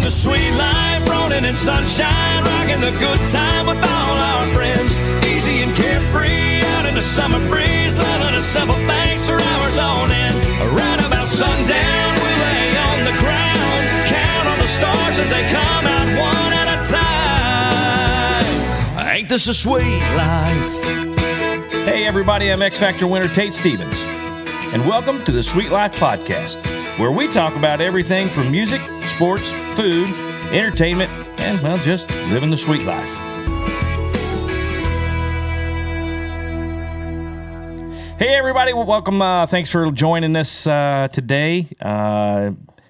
the sweet life, rolling in sunshine, rocking the good time with all our friends. Easy and carefree, out in the summer breeze, loving a simple thanks for hours on end. Right about sundown, we lay on the ground, count on the stars as they come out one at a time. Ain't this a sweet life? Hey everybody, I'm X Factor winner Tate Stevens, and welcome to the Sweet Life Podcast, where we talk about everything from music, sports, food, entertainment, and, well, just living the sweet life. Hey everybody, welcome. Thanks for joining us today.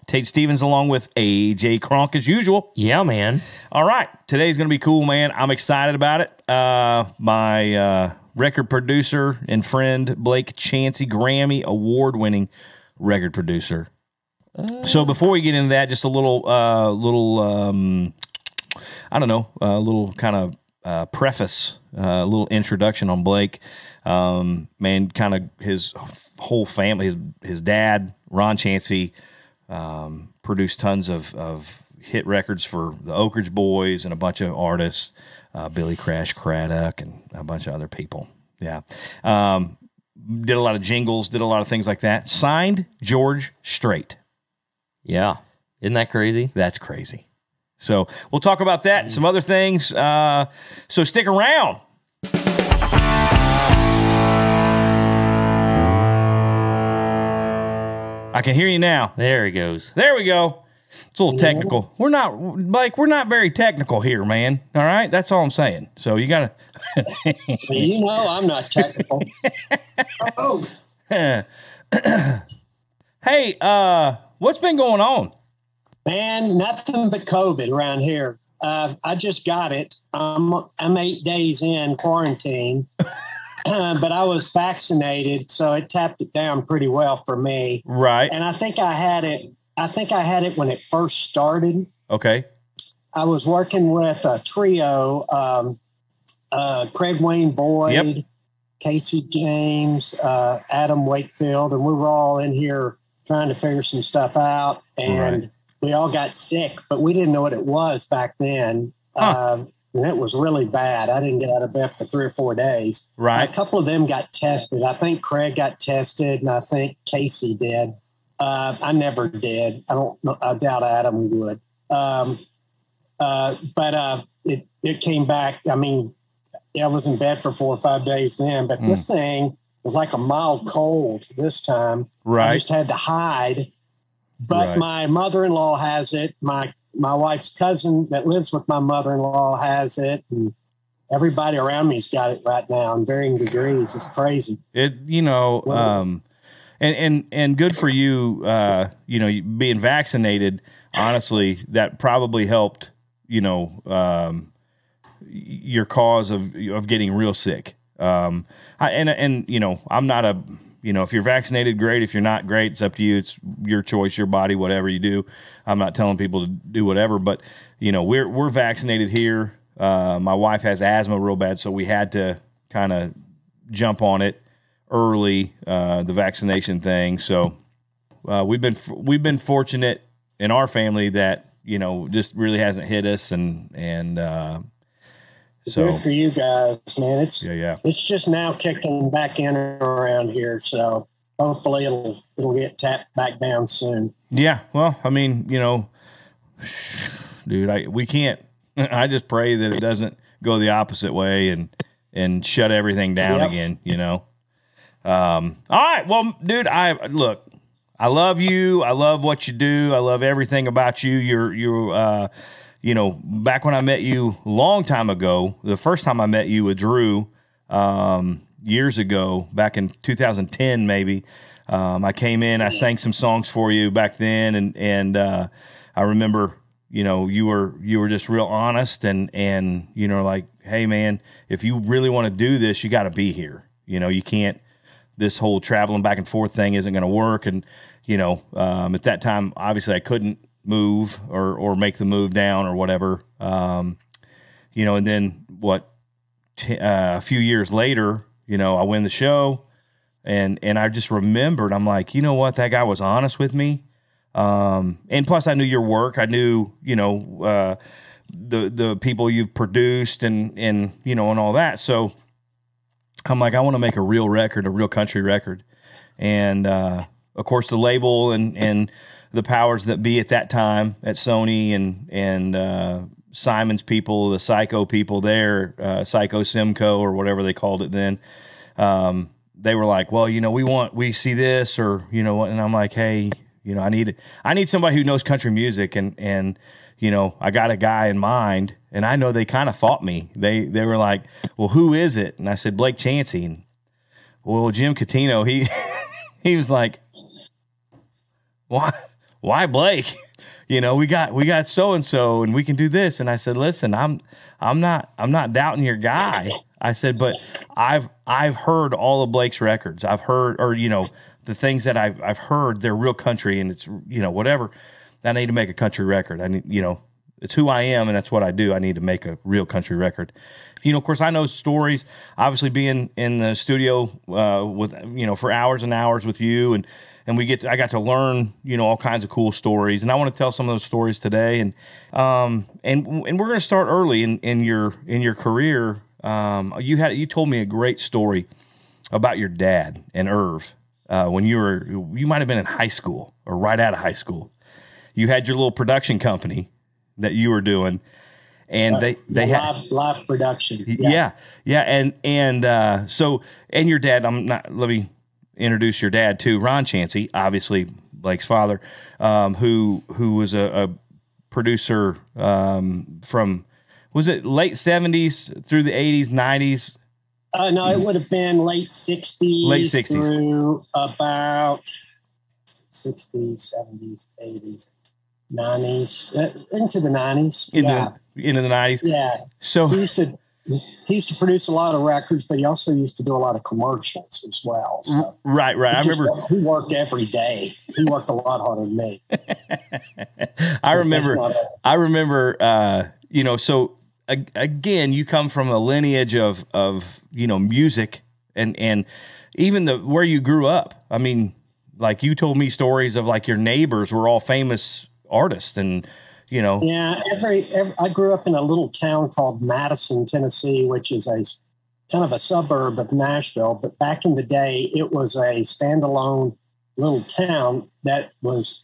Tate Stevens along with AJ Kronk as usual. Yeah, man. All right, today's going to be cool, man. I'm excited about it. My record producer and friend, Blake Chancey, Grammy Award-winning record producer. So before we get into that, just a little kind of preface, a little introduction on Blake. Man, kind of his whole family, his dad, Ron Chancey, produced tons of hit records for the Oak Ridge Boys and a bunch of artists, Billy Crash Craddock and a bunch of other people. Yeah. Did a lot of jingles, did a lot of things like that. Signed George Strait. Yeah. Isn't that crazy? That's crazy. So we'll talk about that and some other things. So stick around. I can hear you now. There he goes. There we go. It's a little technical. We're not very technical here, man. All right? That's all I'm saying. So you got to... You know I'm not technical. Oh. Hey, what's been going on? Man, nothing but COVID around here. I just got it. I'm 8 days in quarantine, but I was vaccinated, so it tapped it down pretty well for me. Right. And I think I had it when it first started. Okay. I was working with a trio, Craig Wayne Boyd, Casey James, Adam Wakefield, and we were all in here trying to figure some stuff out, and we all got sick, but we didn't know what it was back then. And it was really bad. I didn't get out of bed for 3 or 4 days. Right. A couple of them got tested. I think Craig got tested, and I think Casey did. I never did. I don't know. I doubt Adam would. But it came back. I mean, I was in bed for 4 or 5 days then, but this thing was like a mild cold this time. Right. I just had to hide. But my mother-in-law has it. My wife's cousin that lives with my mother-in-law has it. And everybody around me's got it right now in varying degrees. It's crazy. And good for you, being vaccinated. Honestly, that probably helped, your cause of getting real sick. I'm not if you're vaccinated, great. If you're not, great. It's up to you. It's your choice, your body, whatever you do. I'm not telling people to do whatever, but we're vaccinated here. My wife has asthma real bad, so we had to kind of jump on it early, the vaccination thing. So we've been fortunate in our family that just really hasn't hit us, and so good for you guys, man. It's just now kicking back in around here, so hopefully it'll get tapped back down soon. Yeah, well, I mean, dude, we can't. I just pray that it doesn't go the opposite way and shut everything down again. All right, well, dude, I love you. I love what you do. I love everything about you. You're back when I met you a long time ago, the first time I met you with Drew, years ago, back in 2010, maybe, I came in, I sang some songs for you back then. And I remember, you were just real honest and like, hey man, if you really want to do this, you got to be here. You can't, this whole traveling back and forth thing isn't going to work. And, at that time, obviously I couldn't move or make the move down or whatever. And then a few years later, I win the show and I just remembered, I'm like, you know what? That guy was honest with me. And plus I knew your work. I knew, the people you've produced and, and all that. So I'm like, I want to make a real record, a real country record. And, of course the label and the powers that be at that time at Sony and Simon's people, the Psycho people there, Psycho Simco or whatever they called it then. They were like, well, we see this or, and I'm like, hey, I need somebody who knows country music and, I got a guy in mind and I know they kind of fought me. They were like, well, who is it? And I said, Blake Chancey. And, well, Jim Catino, he was like, why Blake? We got so-and-so and we can do this. And I said, listen, I'm not doubting your guy. I said, but I've heard all of Blake's records. I've heard, or, the things that I've heard, they're real country and it's, whatever. I need to make a country record. I need, it's who I am and that's what I do. I need to make a real country record. Of course I know stories, obviously being in the studio, with, for hours and hours with you and I got to learn, all kinds of cool stories. And I want to tell some of those stories today. And we're going to start early in your career. You told me a great story about your dad and Irv, when you might've been in high school or right out of high school. You had your little production company that you were doing and they had live production. Yeah. So your dad, let me introduce your dad too, Ron Chancey, obviously Blake's father, who was a producer, from, was it late 70s through the 80s, 90s? No, it would have been late 60s through about 60s, 70s, 80s, 90s, into the 90s. Into the 90s. Yeah. So he used to produce a lot of records, but he also used to do a lot of commercials as well. So right. I remember he worked every day. He worked a lot harder than me. I remember, so again, you come from a lineage of music and even where you grew up. I mean, like you told me stories of like your neighbors were all famous artists and, Yeah, I grew up in a little town called Madison, Tennessee, which is a kind of a suburb of Nashville. But back in the day, it was a standalone little town that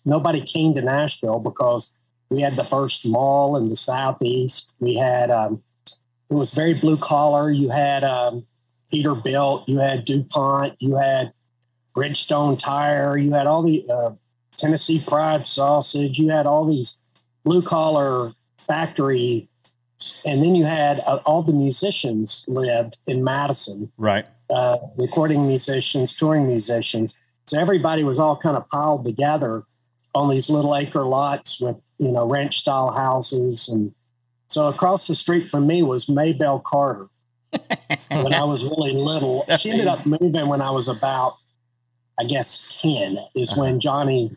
nobody came to Nashville because we had the first mall in the Southeast. We had, it was very blue collar. You had Peterbilt, you had DuPont, you had Bridgestone Tire, you had all the Tennessee Pride Sausage, you had all these blue collar factory, and then you had all the musicians lived in Madison, right? Recording musicians, touring musicians. So everybody was all kind of piled together on these little acre lots with ranch style houses, and so across the street from me was Maybelle Carter. When I was really little, she ended up moving when I was about, I guess, 10. Is when Johnny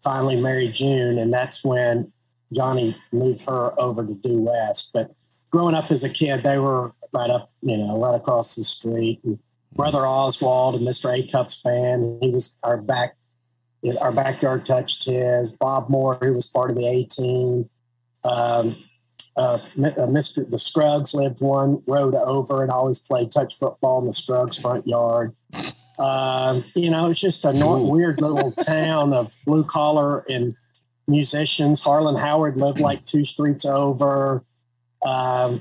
finally married June, and that's when Johnny moved her over to Due West. But growing up as a kid, they were right right across the street. And Brother Oswald and Mr. A-Cup's band, he was our backyard touched his. Bob Moore, who was part of the A-Team. The Scruggs lived one road over and always played touch football in the Scruggs front yard. It's just a weird little town of blue collar and musicians. Harlan Howard lived like 2 streets over. Wow.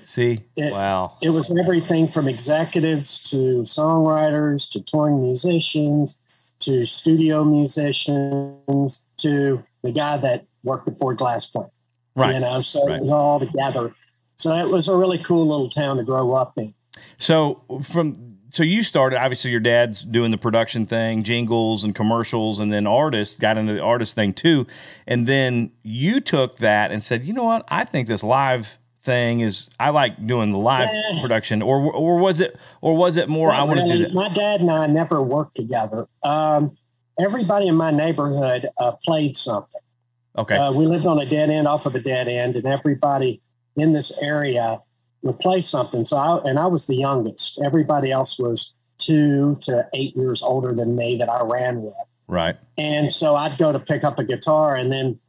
It was everything from executives to songwriters to touring musicians to studio musicians to the guy that worked at Ford Glass Plant. Right. It was all together. So it was a really cool little town to grow up in. So you started, obviously your dad's doing the production thing, jingles and commercials, and then got into the artist thing too. And then you took that and said, you know what? I think this live thing I like doing the live production, or was it more, I want to do that? My dad and I never worked together. Everybody in my neighborhood played something. Okay. We lived on a dead end off of a dead end, and everybody in this area would play something. So I was the youngest. Everybody else was 2 to 8 years older than me that I ran with. Right. And so I'd go to pick up a guitar, and then,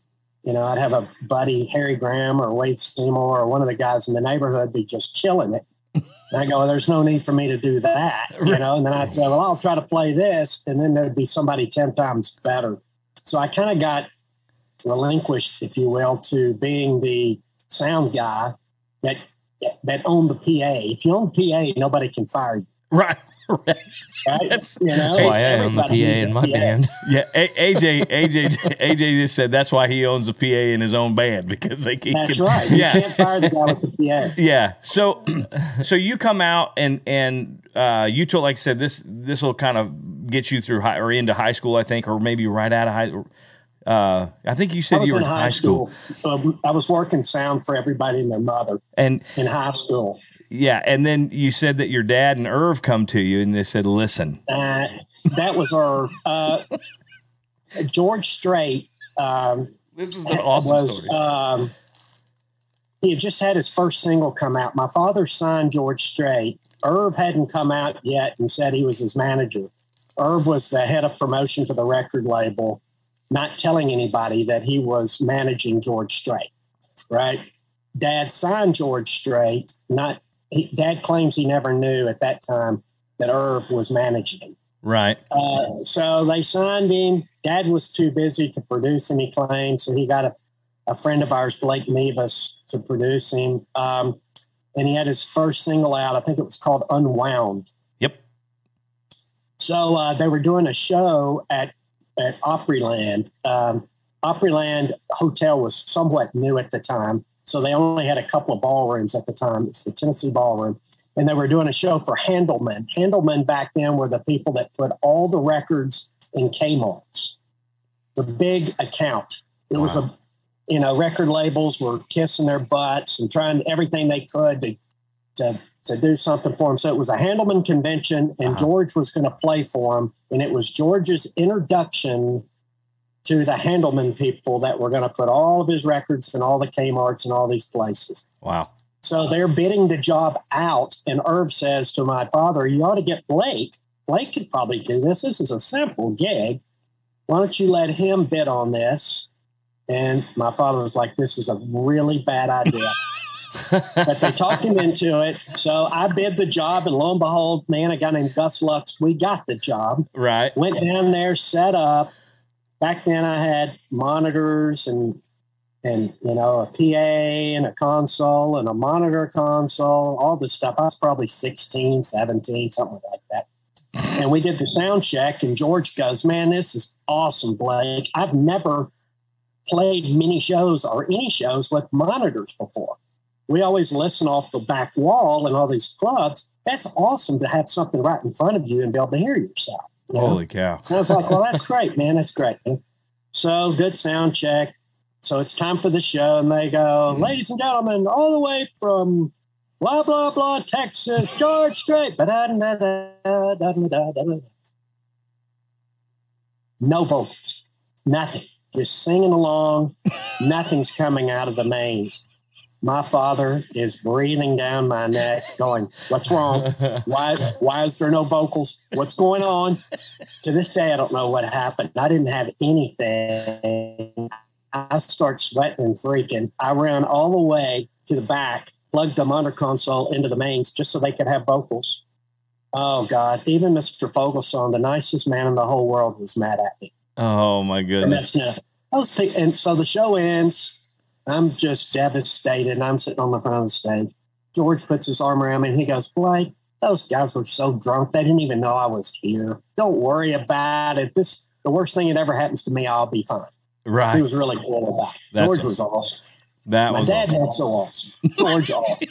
I'd have a buddy, Harry Graham or Wade Seymour or one of the guys in the neighborhood be just killing it. And I go, well, there's no need for me to do that, and then I'd say, well, I'll try to play this. And then there'd be somebody 10 times better. So I kind of got relinquished, if you will, to being the sound guy that owned the PA. If you own the PA, nobody can fire you. Right. Right? That's why I own the PA in my band. Yeah, AJ just said that's why he owns a PA in his own band, because they can't. That's right. You can't fire the guy with the PA. Yeah. So you come out and you told, like I said, this will kind of get you through into high school, I think, or maybe right out of high. I think you said you were in high school. I was working sound for everybody and their mother, and in high school. Yeah, and then you said that your dad and Irv come to you and they said, "Listen." That was our George Strait. This is an awesome story. He had just had his first single come out. My father signed George Strait. Irv hadn't come out yet and said he was his manager. Irv was the head of promotion for the record label, not telling anybody that he was managing George Strait. Right? Dad signed George Strait. Dad claims he never knew at that time that Irv was managing him. Right. So they signed him. Dad was too busy to produce any claims, so he got a friend of ours, Blake Mevis, to produce him. And he had his first single out. I think it was called Unwound. Yep. So they were doing a show at Opryland. Opryland Hotel was somewhat new at the time, so they only had a couple of ballrooms at the time. It's the Tennessee Ballroom. And they were doing a show for Handelman. Handelman back then were the people that put all the records in Kmart's, the big account. It was record labels were kissing their butts and trying everything they could to do something for them. So it was a Handelman convention, and George was going to play for them. And it was George's introduction to the Handelman people that were going to put all of his records in all the Kmart's and all these places. Wow. So they're bidding the job out, and Irv says to my father, you ought to get Blake. Blake could probably do this. This is a simple gig. Why don't you let him bid on this? And my father was like, this is a really bad idea. But they talked him into it. So I bid the job, and lo and behold, man, a guy named Gus Lux, we got the job. Right. Went down there, set up. Back then I had monitors and a PA and a console and a monitor console, all this stuff. I was probably 16, 17, something like that. And we did the sound check, and George goes, man, this is awesome, Blake. I've never played many shows or any shows with monitors before. We always listen off the back wall in all these clubs. That's awesome to have something right in front of you and be able to hear yourself. Holy cow. And I was like, well, that's great, man. That's great. So good sound check. So it's time for the show. And they go, ladies and gentlemen, all the way from blah, blah, blah, Texas, George Strait. No vocals, nothing. Just singing along. Nothing's coming out of the mains. My father is breathing down my neck going, what's wrong? Why is there no vocals? What's going on? To this day, I don't know what happened. I didn't have anything. I start sweating and freaking. I ran all the way to the back, plugged the monitor console into the mains just so they could have vocals. Oh, God. Even Mr. Fogelson, the nicest man in the whole world, was mad at me. Oh, my goodness. And so the show ends. I'm just devastated, and I'm sitting on the front of the stage. George puts his arm around me, and he goes, Blake, those guys were so drunk, they didn't even know I was here. Don't worry about it. The worst thing that ever happens to me, I'll be fine. Right. He was really cool about it. George was awesome. My dad was so awesome. George awesome.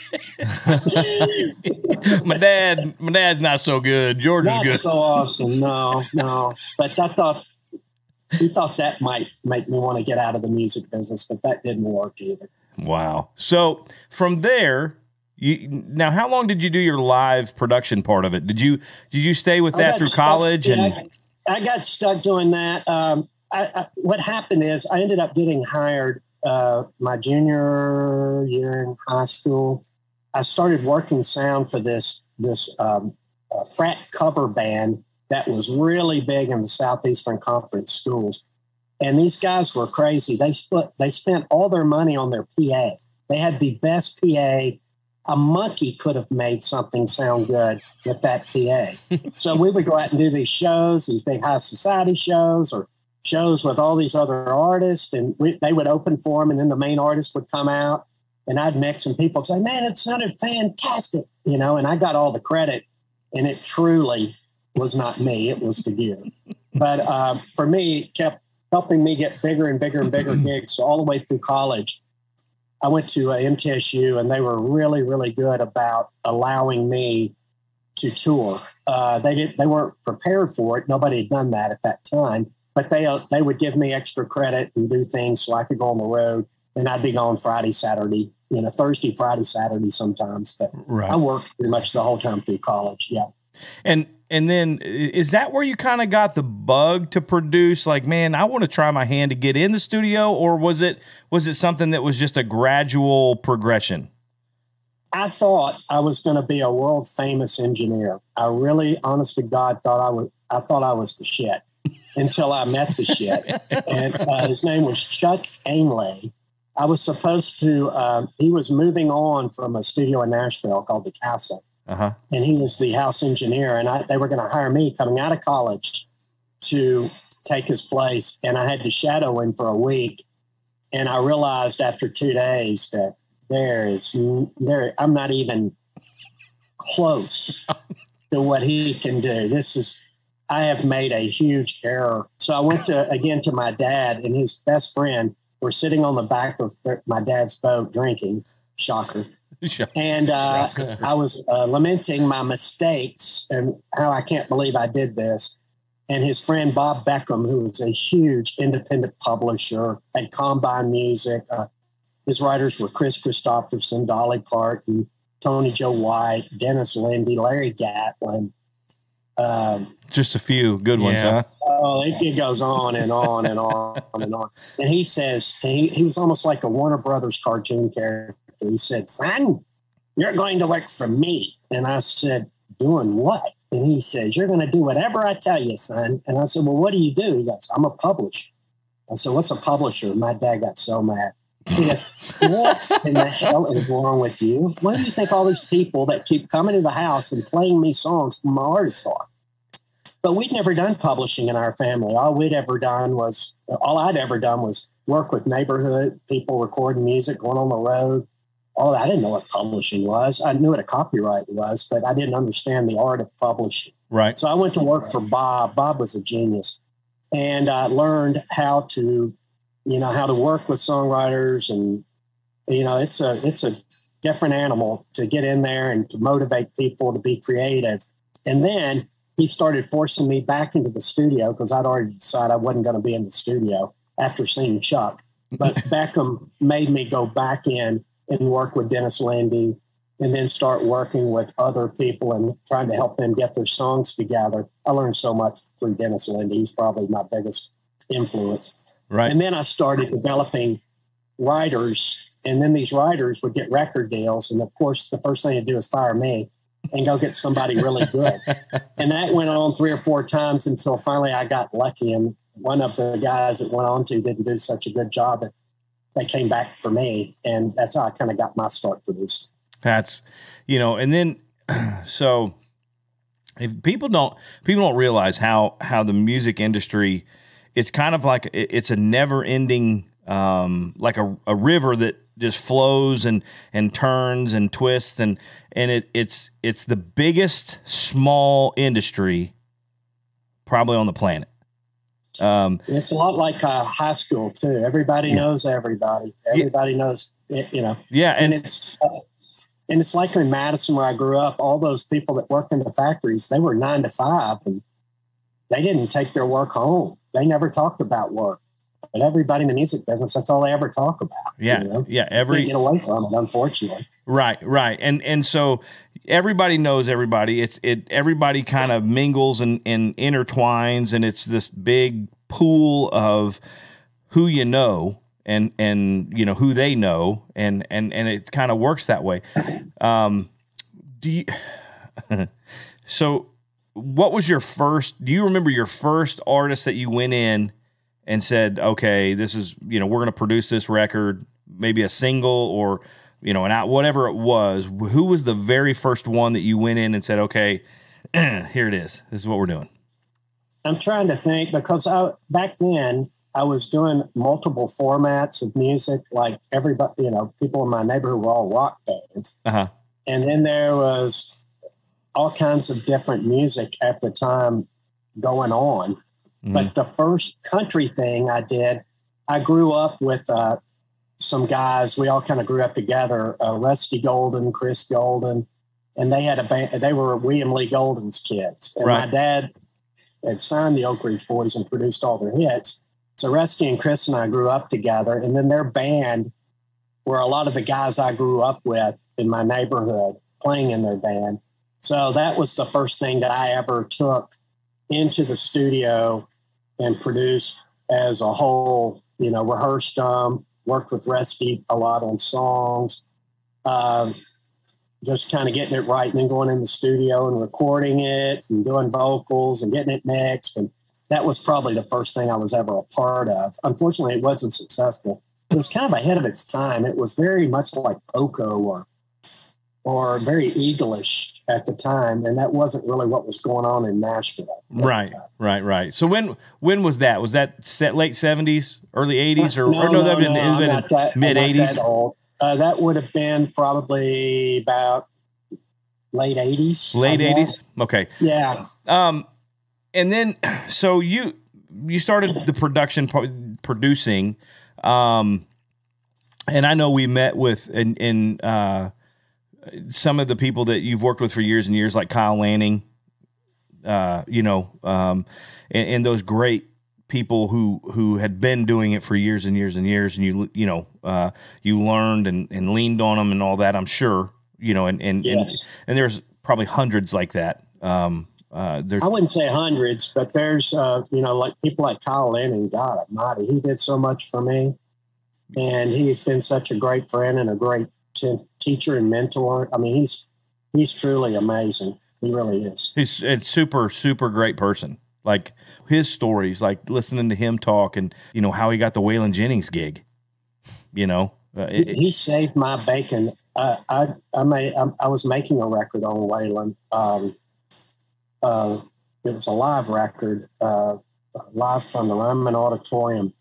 my dad's not so good. George is good. Not so awesome. No. But he thought that might make me want to get out of the music business, but that didn't work either. Wow. So from there, now how long did you do your live production part of it? Did you stay with that through college? I got stuck doing that. What happened is I ended up getting hired my junior year in high school. I started working sound for this frat cover band that was really big in the Southeastern Conference schools. And these guys were crazy. They spent all their money on their PA. They had the best PA. A monkey could have made something sound good with that PA. So we would go out and do these shows, these big high society shows, or shows with all these other artists, and they would open for them, and then the main artist would come out, and I'd mix, and people would say, man, it sounded fantastic, you know, and I got all the credit, and it truly was not me. It was the gear. But for me, it kept helping me get bigger and bigger and bigger gigs. So all the way through college, I went to MTSU, and they were really, really good about allowing me to tour. They weren't prepared for it. Nobody had done that at that time, but they would give me extra credit and do things so I could go on the road. And I'd be gone Friday, Saturday, you know, Thursday, Friday, Saturday sometimes. But right. I worked pretty much the whole time through college. Yeah. And then is that where you kind of got the bug to produce? Like, man, I want to try my hand to get in the studio, or was it something that was just a gradual progression? I thought I was going to be a world famous engineer. I really, honest to God, I thought I was the shit until I met the shit. And his name was Chuck Ainlay. I was supposed to, he was moving on from a studio in Nashville called the Castle. Uh-huh. And he was the house engineer, and they were going to hire me coming out of college to take his place. And I had to shadow him for a week. And I realized after 2 days that I'm not even close to what he can do. I have made a huge error. So I went to my dad and his best friend were sitting on the back of my dad's boat drinking. Shocker. And I was lamenting my mistakes and how I can't believe I did this. And his friend Bob Beckham, who was a huge independent publisher, had Combine Music. His writers were Chris Christopherson, Dolly Parton, Tony Joe White, Dennis Lindy, Larry Gatlin. Just a few good ones, huh? Oh, it goes on and on and on and on. And he says, he was almost like a Warner Brothers cartoon character. He said, son, you're going to work for me. And I said, doing what? And he says, you're going to do whatever I tell you, son. And I said, well, what do you do? He goes, I'm a publisher. I said, what's a publisher? My dad got so mad. He goes, what in the hell is wrong with you? What do you think all these people that keep coming to the house and playing me songs from my artists are? But we'd never done publishing in our family. All I'd ever done was work with neighborhood people, recording music, going on the road. All that. I didn't know what publishing was. I knew what a copyright was, but I didn't understand the art of publishing. Right. So I went to work for Bob. Bob was a genius. And I learned how to work with songwriters. And, you know, it's a different animal to get in there and to motivate people to be creative. And then he started forcing me back into the studio because I'd already decided I wasn't going to be in the studio after seeing Chuck. But Beckham made me go back in and work with Dennis Lindy and then start working with other people and trying to help them get their songs together. I learned so much through Dennis Lindy. He's probably my biggest influence. Right. And then I started developing writers, and then these writers would get record deals. And of course, the first thing to do is fire me and go get somebody really good. And that went on 3 or 4 times until finally I got lucky. And one of the guys that went on to didn't do such a good job that they came back for me. And that's how I kind of got my start producing. That's, you know, and then, so if people don't realize how the music industry, it's kind of like, it's a never ending, like a river that just flows and turns and twists. And it's the biggest small industry probably on the planet. It's a lot like high school too. Everybody knows everybody. Everybody knows, you know. Yeah, and it's like in Madison where I grew up. All those people that worked in the factories, they were 9 to 5, and they didn't take their work home. They never talked about work. But everybody in the music business, that's all they ever talk about. Yeah, you know? yeah. Can't get away from it, unfortunately. Right. And so everybody knows everybody. Everybody kind of mingles and intertwines, and it's this big pool of who you know and you know who they know, and it kind of works that way. Do you? So what was your first, do you remember your first artist that you went in and said, okay, this is, we're going to produce this record, maybe a single or, whatever it was. Who was the very first one that you went in and said, okay, here it is. This is what we're doing. I'm trying to think because back then I was doing multiple formats of music, like everybody, people in my neighborhood were all rock bands. Uh-huh. And then there was all kinds of different music at the time going on. Mm-hmm. But the first country thing I did, I grew up with some guys. We all kind of grew up together, Rusty Golden, Chris Golden, and they had a band. They were William Lee Golden's kids. And my dad had signed the Oak Ridge Boys and produced all their hits. So Rusty and Chris and I grew up together. And then their band were a lot of the guys I grew up with in my neighborhood playing in their band. So that was the first thing that I ever took into the studio and produced as a whole, rehearsed them, worked with Rusty a lot on songs, just kind of getting it right and then going in the studio and recording it and doing vocals and getting it mixed. And that was probably the first thing I was ever a part of. Unfortunately, it wasn't successful. It was kind of ahead of its time. It was very much like Poco or very Eagle-ish at the time. And that wasn't really what was going on in Nashville. Right. So when was that? Was that late 70s, early 80s? That would have been mid 80s? That would have been probably about late 80s. Late 80s? Okay. Yeah. And then, so you started the producing, and I know we met with some of the people that you've worked with for years and years, like Kyle Lanning, and those great people who had been doing it for years and years and years, and you learned and leaned on them and all that, I'm sure, and there's probably hundreds like that. I wouldn't say hundreds, but there's, like people like Kyle Lanning, God almighty, he did so much for me, and he's been such a great friend and a great teacher and mentor. I mean, he's truly amazing. He really is. He's a super, super great person. Like his stories, like listening to him talk and, how he got the Waylon Jennings gig, he saved my bacon. I was making a record on Waylon. It was a live record, live from the Ryman Auditorium.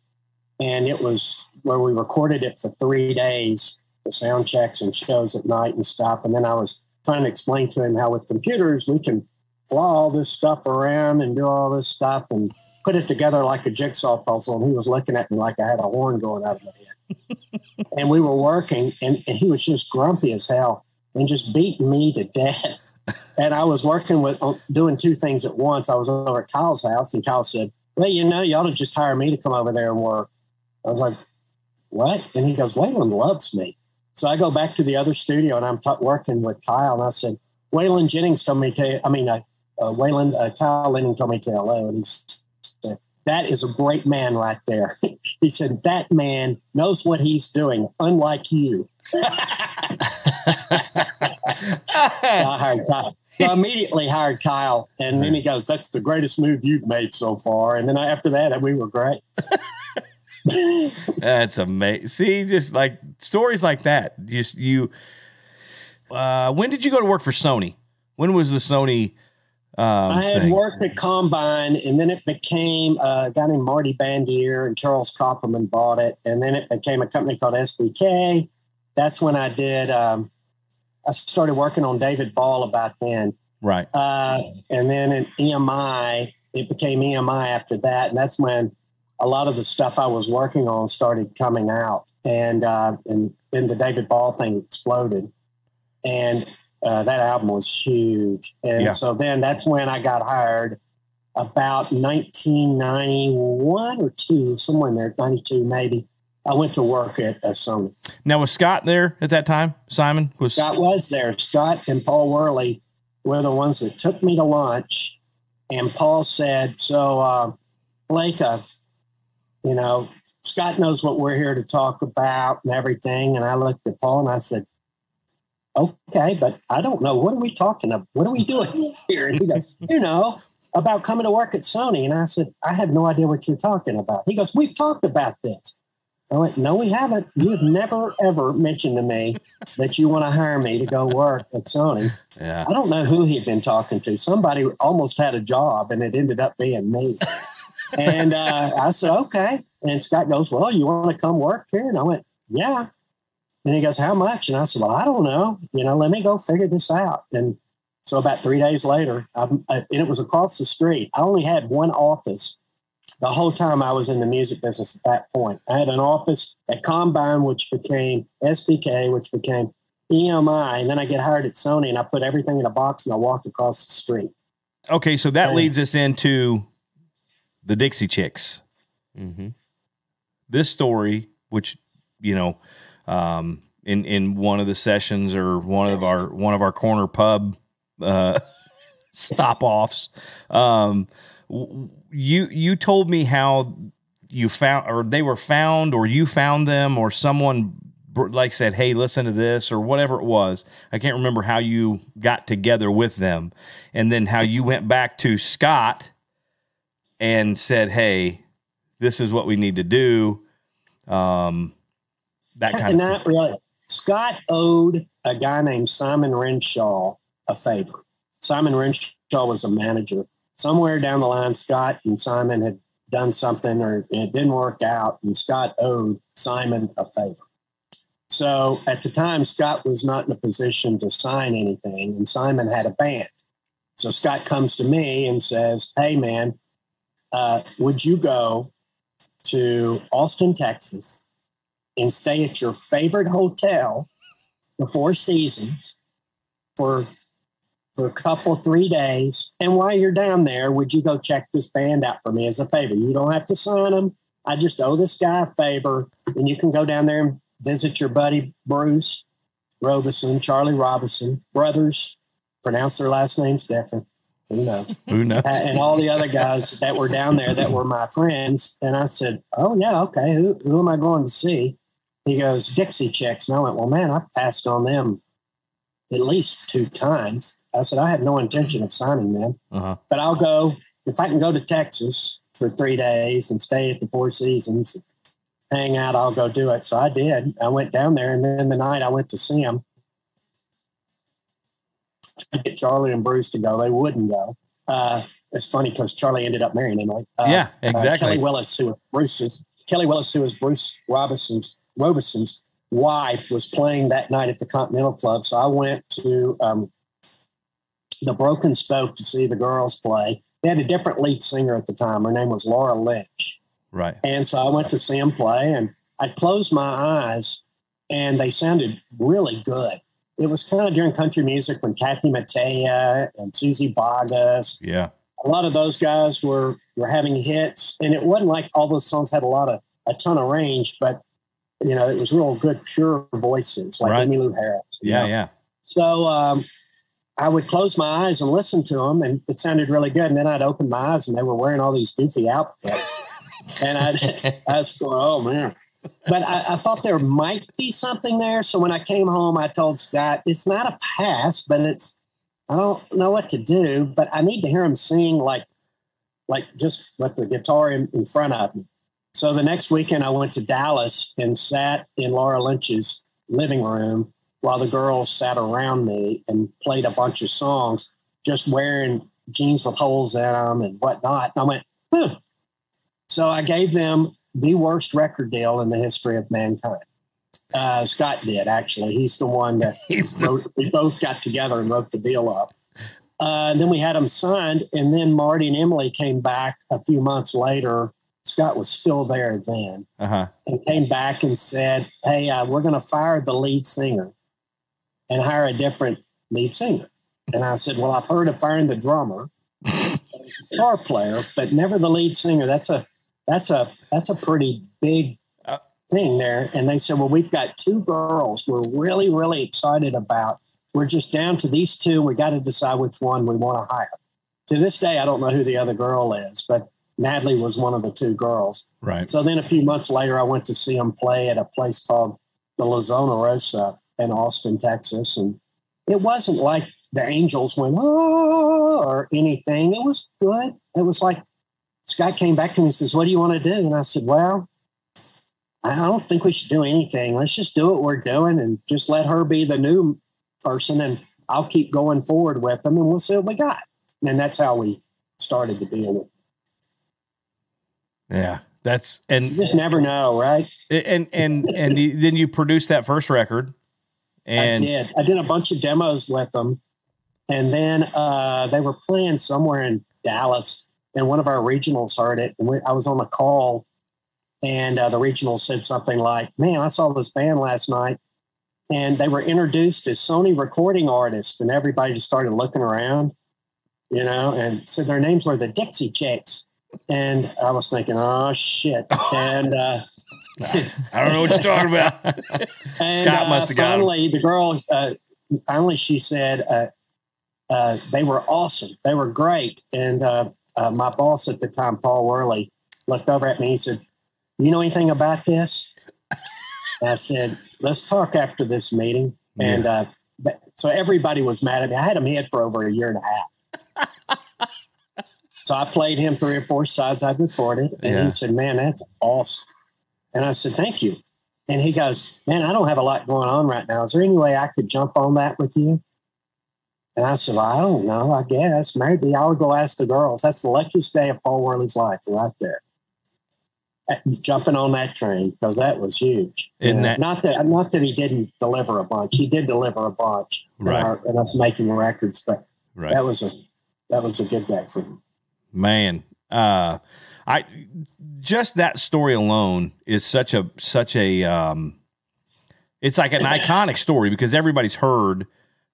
And it was where we recorded it for 3 days, the sound checks and shows at night and stuff. And then I was trying to explain to him how with computers, we can fly all this stuff around and do all this stuff and put it together like a jigsaw puzzle. And he was looking at me like I had a horn going out of my head. And we were working, and he was just grumpy as hell and just beating me to death. And I was working doing two things at once. I was over at Kyle's house, and Kyle said, well, you ought to just hire me to come over there and work. I was like, what? And he goes, Waylon loves me. So I go back to the other studio, and I'm working with Kyle, and I said, Waylon Jennings told me to, Kyle Lanning told me to hello. And he said, that is a great man right there. He said, that man knows what he's doing, unlike you. So I hired Kyle. So I immediately hired Kyle, and then he goes, that's the greatest move you've made so far. And then after that, we were great. That's amazing. See, just like stories like that. When did you go to work for Sony? When was the Sony I had worked at Combine, and then it became a guy named Marty Bandier, and Charles Copperman bought it. And then it became a company called SBK. That's when I did, I started working on David Ball about then. Right. And then in EMI, it became EMI after that. And that's when a lot of the stuff I was working on started coming out. And then the David Ball thing exploded. And that album was huge. And so then that's when I got hired about 1991 or 2, somewhere in there, 92 maybe. I went to work at Sony. Now, was Scott there at that time? Simon? Scott was there. Scott and Paul Worley were the ones that took me to lunch. And Paul said, so, Blake, Scott knows what we're here to talk about and everything. And I looked at Paul and I said, okay, but I don't know. What are we talking about? What are we doing here? And he goes, about coming to work at Sony. And I said, I have no idea what you're talking about. He goes, we've talked about this. I went, no, we haven't. You've never, ever mentioned to me that you want to hire me to go work at Sony. Yeah. I don't know who he'd been talking to. Somebody almost had a job, and it ended up being me. And I said, okay. And Scott goes, well, you want to come work here? And I went, yeah. And he goes, how much? And I said, well, I don't know. Let me go figure this out. And so about 3 days later, and it was across the street. I only had one office the whole time I was in the music business at that point. I had an office at Combine, which became SPK, which became EMI. And then I get hired at Sony, and I put everything in a box and I walked across the street. Okay, so that leads us into the Dixie Chicks. Mm-hmm. This story, which, in one of the sessions or one of our corner pub stop offs, you told me how you found, or they were found, or you found them, or someone like said, hey, listen to this, or whatever it was. I can't remember how you got together with them, and then how you went back to Scott and said, hey, this is what we need to do. That kind of thing. Really. Scott owed a guy named Simon Renshaw a favor. Simon Renshaw was a manager. Somewhere down the line, Scott and Simon had done something, or it didn't work out, and Scott owed Simon a favor. So at the time, Scott was not in a position to sign anything, and Simon had a band. So Scott comes to me and says, hey, man, would you go to Austin, Texas, and stay at your favorite hotel, the Four Seasons, for a couple, 3 days. And while you're down there, would you go check this band out for me as a favor? You don't have to sign them. I just owe this guy a favor. And you can go down there and visit your buddy, Bruce Robison, Charlie Robinson, brothers, pronounce their last names different. Who knows? Who knows? And all the other guys that were down there that were my friends. And I said, oh, yeah, okay. Who am I going to see? He goes, Dixie Chicks. And I went, well, man, I passed on them at least 2 times. I said, I have no intention of signing them, but I'll go. If I can go to Texas for 3 days and stay at the Four Seasons, hang out, I'll go do it. So I did. I went down there, and then the night I went to see them, tried to get Charlie and Bruce to go. They wouldn't go. It's funny because Charlie ended up marrying Emily. Yeah, exactly. Kelly Willis, who was Bruce Robison's wife, was playing that night at the Continental Club. So I went to the Broken Spoke to see the girls play. They had a different lead singer at the time. Her name was Laura Lynch. Right. And so I went to see them play, and I closed my eyes, and they sounded really good. It was kind of during country music when Kathy Mattea and Susie Bogus. Yeah. A lot of those guys were having hits, and it wasn't like all those songs had a ton of range, but it was real good, pure voices like Emmylou Harris. Yeah. So I would close my eyes and listen to them, and it sounded really good. And then I'd open my eyes, and they were wearing all these goofy outfits. And I was going, oh, man. But I thought there might be something there. So when I came home, I told Scott, it's not a pass, but I don't know what to do, but I need to hear him sing like just with the guitar in front of me. So the next weekend I went to Dallas and sat in Laura Lynch's living room while the girls sat around me and played a bunch of songs, just wearing jeans with holes in them and whatnot. And I went, whew. So I gave them the worst record deal in the history of mankind. Scott did, actually. He's the one that we both got together and wrote the deal up. And then we had them signed, and then Marty and Emily came back a few months later. Scott was still there then, and came back and said, hey, we're going to fire the lead singer and hire a different lead singer. And I said, well, I've heard of firing the drummer, guitar player, but never the lead singer. That's a pretty big thing there. And they said, well, we've got 2 girls we're really, really excited about. We're just down to these 2. We got to decide which one we want to hire. To this day, I don't know who the other girl is, but Natalie was one of the 2 girls. Right. So then a few months later, I went to see them play at a place called the La Zona Rosa in Austin, Texas. And it wasn't like the angels went, oh, or anything. It was good. It was like, this guy came back to me and says, what do you want to do? And I said, well, I don't think we should do anything. Let's just do what we're doing and just let her be the new person. And I'll keep going forward with them and we'll see what we got. And that's how we started the deal. Yeah. You just never know, right? And then you produced that first record. And I did a bunch of demos with them. And then they were playing somewhere in Dallas, and one of our regionals heard it. And I was on a call, and the regional said something like, man, I saw this band last night, and they were introduced as Sony recording artists, and everybody just started looking around, and said their names were the Dixie Chicks. And I was thinking, oh, shit. And I don't know what you're talking about. And, Scott must have got finally, the girl, finally, she said, they were awesome. They were great. And my boss at the time, Paul Worley, looked over at me and he said, you know anything about this? I said, let's talk after this meeting. And so everybody was mad at me. I had him hid for over a year and a half. So I played him 3 or 4 sides I'd recorded. And he said, man, that's awesome. And I said, thank you. And he goes, man, I don't have a lot going on right now. Is there any way I could jump on that with you? And I said, well, I don't know. I guess maybe I'll go ask the girls. That's the luckiest day of Paul Worley's life right there. Jumping on that train, because that was huge. Not that he didn't deliver a bunch. He did deliver a bunch in us making records, but that was a good day for him. Man, just that story alone is such a it's like an iconic story, because everybody's heard,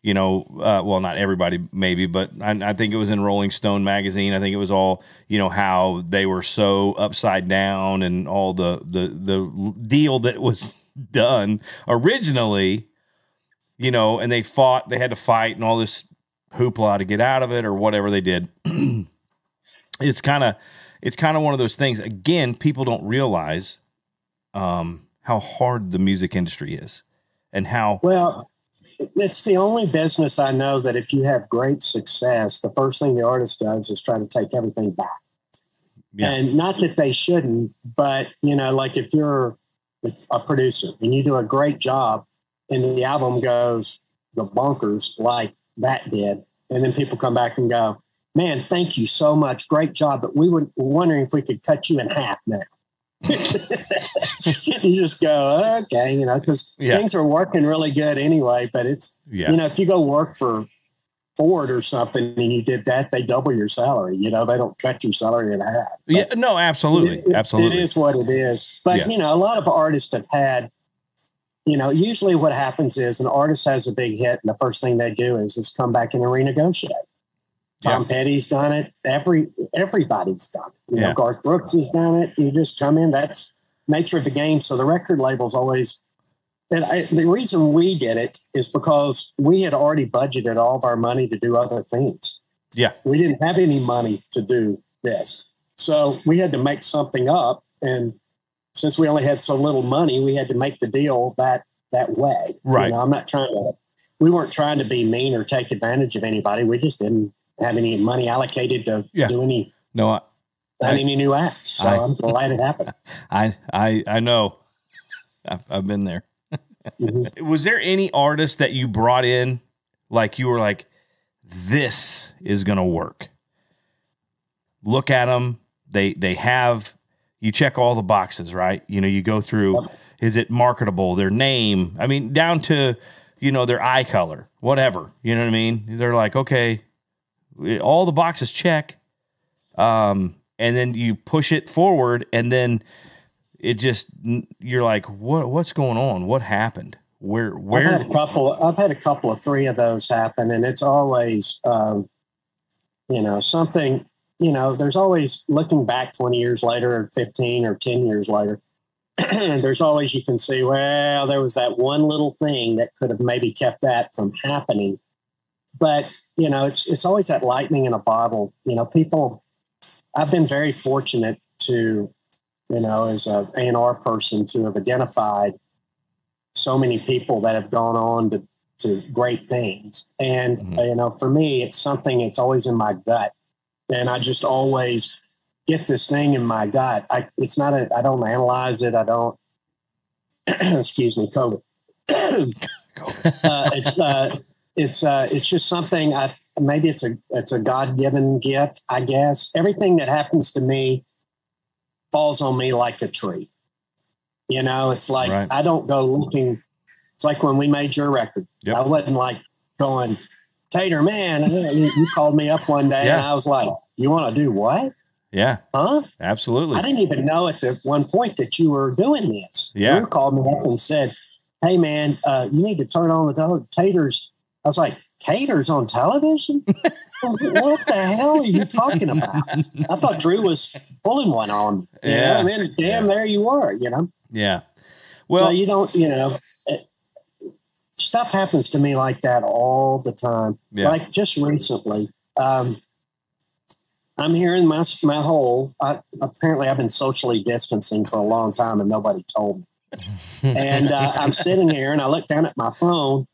well, not everybody maybe, but I think it was in Rolling Stone magazine. I think it was all, how they were so upside down and all the deal that was done originally, and they had to fight and all this hoopla to get out of it or whatever they did. It's kind of one of those things. Again, people don't realize how hard the music industry is, and how well. It's the only business I know that if you have great success, the first thing the artist does is try to take everything back. Yeah. And not that they shouldn't, but like if you're a producer and you do a great job, and the album goes bonkers like that did, and then people come back and go, man, thank you so much. Great job. But we were wondering if we could cut you in half now. You just go, okay, because things are working really good anyway. But it's, if you go work for Ford or something and you did that, they double your salary. They don't cut your salary in half. But no, absolutely. Absolutely. It is what it is. But, a lot of artists have had, usually what happens is an artist has a big hit, and the first thing they do is come back and renegotiate. Tom Petty's done it. Everybody's done it. Garth Brooks has done it. You just come in. That's nature of the game. So the record label's always. The reason we did it is because we had already budgeted all of our money to do other things. Yeah, we didn't have any money to do this, so we had to make something up. And since we only had so little money, we had to make the deal that way. Right. I'm not trying to. We weren't trying to be mean or take advantage of anybody. We just didn't have any money allocated to do any new acts. So I'm glad it happened. I know. I've been there. Mm-hmm. Was there any artist that you brought in, like you were like, this is going to work? Look at them. They have, you check all the boxes, right? You go through, is it marketable? Their name, I mean, down to, their eye color, whatever, you know what I mean? They're like, okay, all the boxes check. And then you push it forward, and then it just, you're like, what's going on? What happened? Where? I've had a couple of 3 of those happen, and it's always, something, there's always looking back 20 years later, or 15 or 10 years later, there's always, you can see, well, there was that one little thing that could have maybe kept that from happening. But, it's always that lightning in a bottle. People, I've been very fortunate to, as a A&R person, to have identified so many people that have gone on to great things. And, you know, for me, it's something that's always in my gut. And I just always get this thing in my gut. I don't analyze it. I don't, excuse me, COVID. It's just something maybe it's a God-given gift, I guess. Everything that happens to me falls on me like a tree. You know, it's like, right. I don't go looking. It's like when we made your record. Yep. I wasn't like going, Tater, man, you called me up one day and I was like, you want to do what? Yeah. Huh? Absolutely. I didn't even know at the one point that you were doing this. Yeah. Drew called me up and said, hey, man, you need to turn on the Taters. I was like, Taters on television? What the hell are you talking about? I thought Drew was pulling one on. And then, there you were, you know? Yeah. Well, so you don't, you know, stuff happens to me like that all the time. Yeah. Like just recently, I'm here in my hole. Apparently I've been socially distancing for a long time and nobody told me. And I'm sitting here and I look down at my phone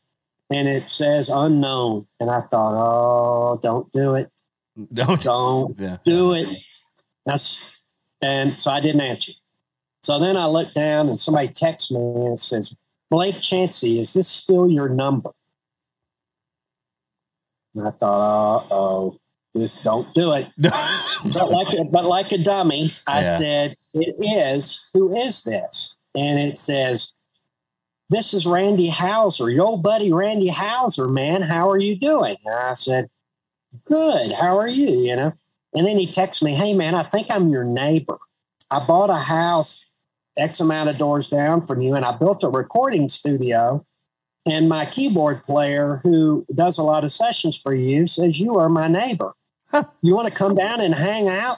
and it says unknown. And I thought, oh, don't do it. Don't do it. And so I didn't answer. So then I look down and somebody texts me and it says, Blake Chancey, is this still your number? And I thought, don't do it. but like a dummy, I said, it is. Who is this? And it says, this is Randy Hauser, your old buddy Randy Hauser, man. How are you doing? And I said, good. How are you? You know? And then he texts me, hey, man, I think I'm your neighbor. I bought a house X amount of doors down from you, and I built a recording studio. And my keyboard player, who does a lot of sessions for you, says you are my neighbor. Huh. You want to come down and hang out?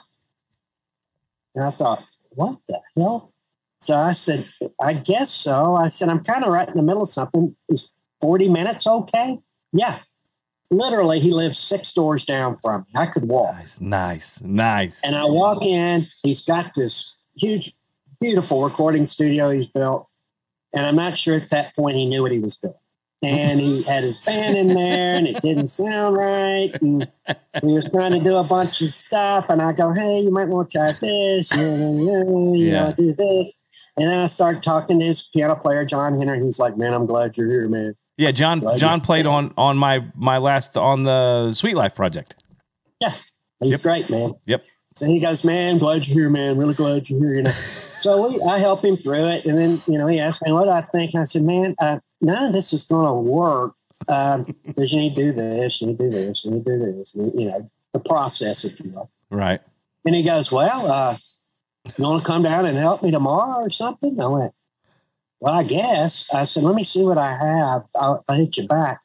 And I thought, what the hell? So I said, I guess so. I said, I'm kind of right in the middle of something. Is 40 minutes okay? Yeah. Literally, he lives 6 doors down from me. I could walk. Nice. And I walk in. He's got this huge, beautiful recording studio he's built. And I'm not sure at that point he knew what he was doing. And he had his band in there and it didn't sound right. And he was trying to do a bunch of stuff. And I go, hey, you might want to try this. You know, do this. And then I started talking to his piano player, John Henry. And he's like, man, I'm glad you're here, man. Yeah, John played on my last, on the Sweet Life project. Yeah, he's great, man. Yep. So he goes, man, glad you're here, man. Really glad you're here, you know. So I helped him through it. And then, you know, he asked me, what do I think? I said, man, none of this is going to work because you need to do this, you need to do this, you need to do this. You know, the process, if you will. Right. And he goes, well, you want to come down and help me tomorrow or something? I went, well, I guess. I said, let me see what I have. I'll hit you back.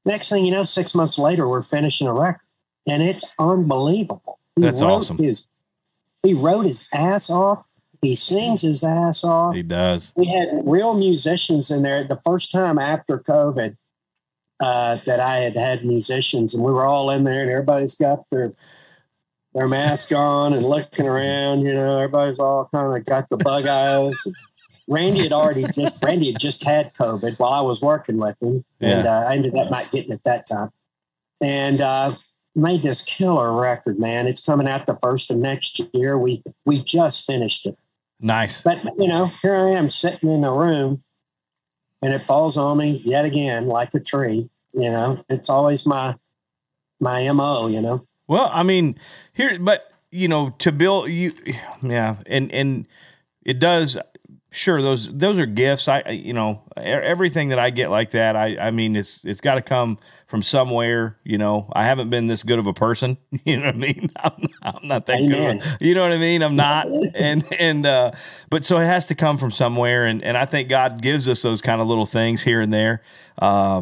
Next thing you know, 6 months later, we're finishing a record. And it's unbelievable. That's awesome. He wrote his ass off. He sings his ass off. He does. We had real musicians in there. The first time after COVID that I had musicians, and we were all in there, and everybody's got their mask on and looking around. You know, everybody's all kind of got the bug eyes. Randy had just had COVID while I was working with him, and I ended up not getting it that time. And made this killer record, man. It's coming out the first of next year. We just finished it. Nice. But, you know, here I am sitting in the room and it falls on me yet again like a tree. You know, it's always my MO, you know. Well, I mean, but, you know, to build and it does. Sure, those are gifts. You know, everything that I get like that, I mean, it's got to come from somewhere. You know, I haven't been this good of a person. You know what I mean? I'm not that good. You know what I mean? I'm not. But so it has to come from somewhere, and I think God gives us those kind of little things here and there. But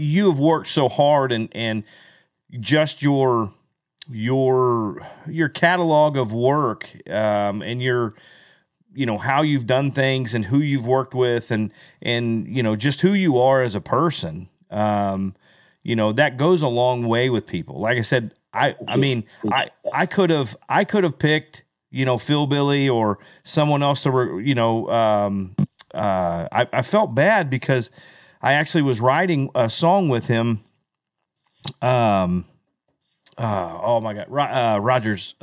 you have worked so hard, and just your catalog of work, and your, you know, how you've done things and who you've worked with and, you know, just who you are as a person. You know, that goes a long way with people. Like I said, I mean, I could have picked, you know, Phil Billy or someone else to, you know, I felt bad because I actually was writing a song with him. Oh my God, Rogers,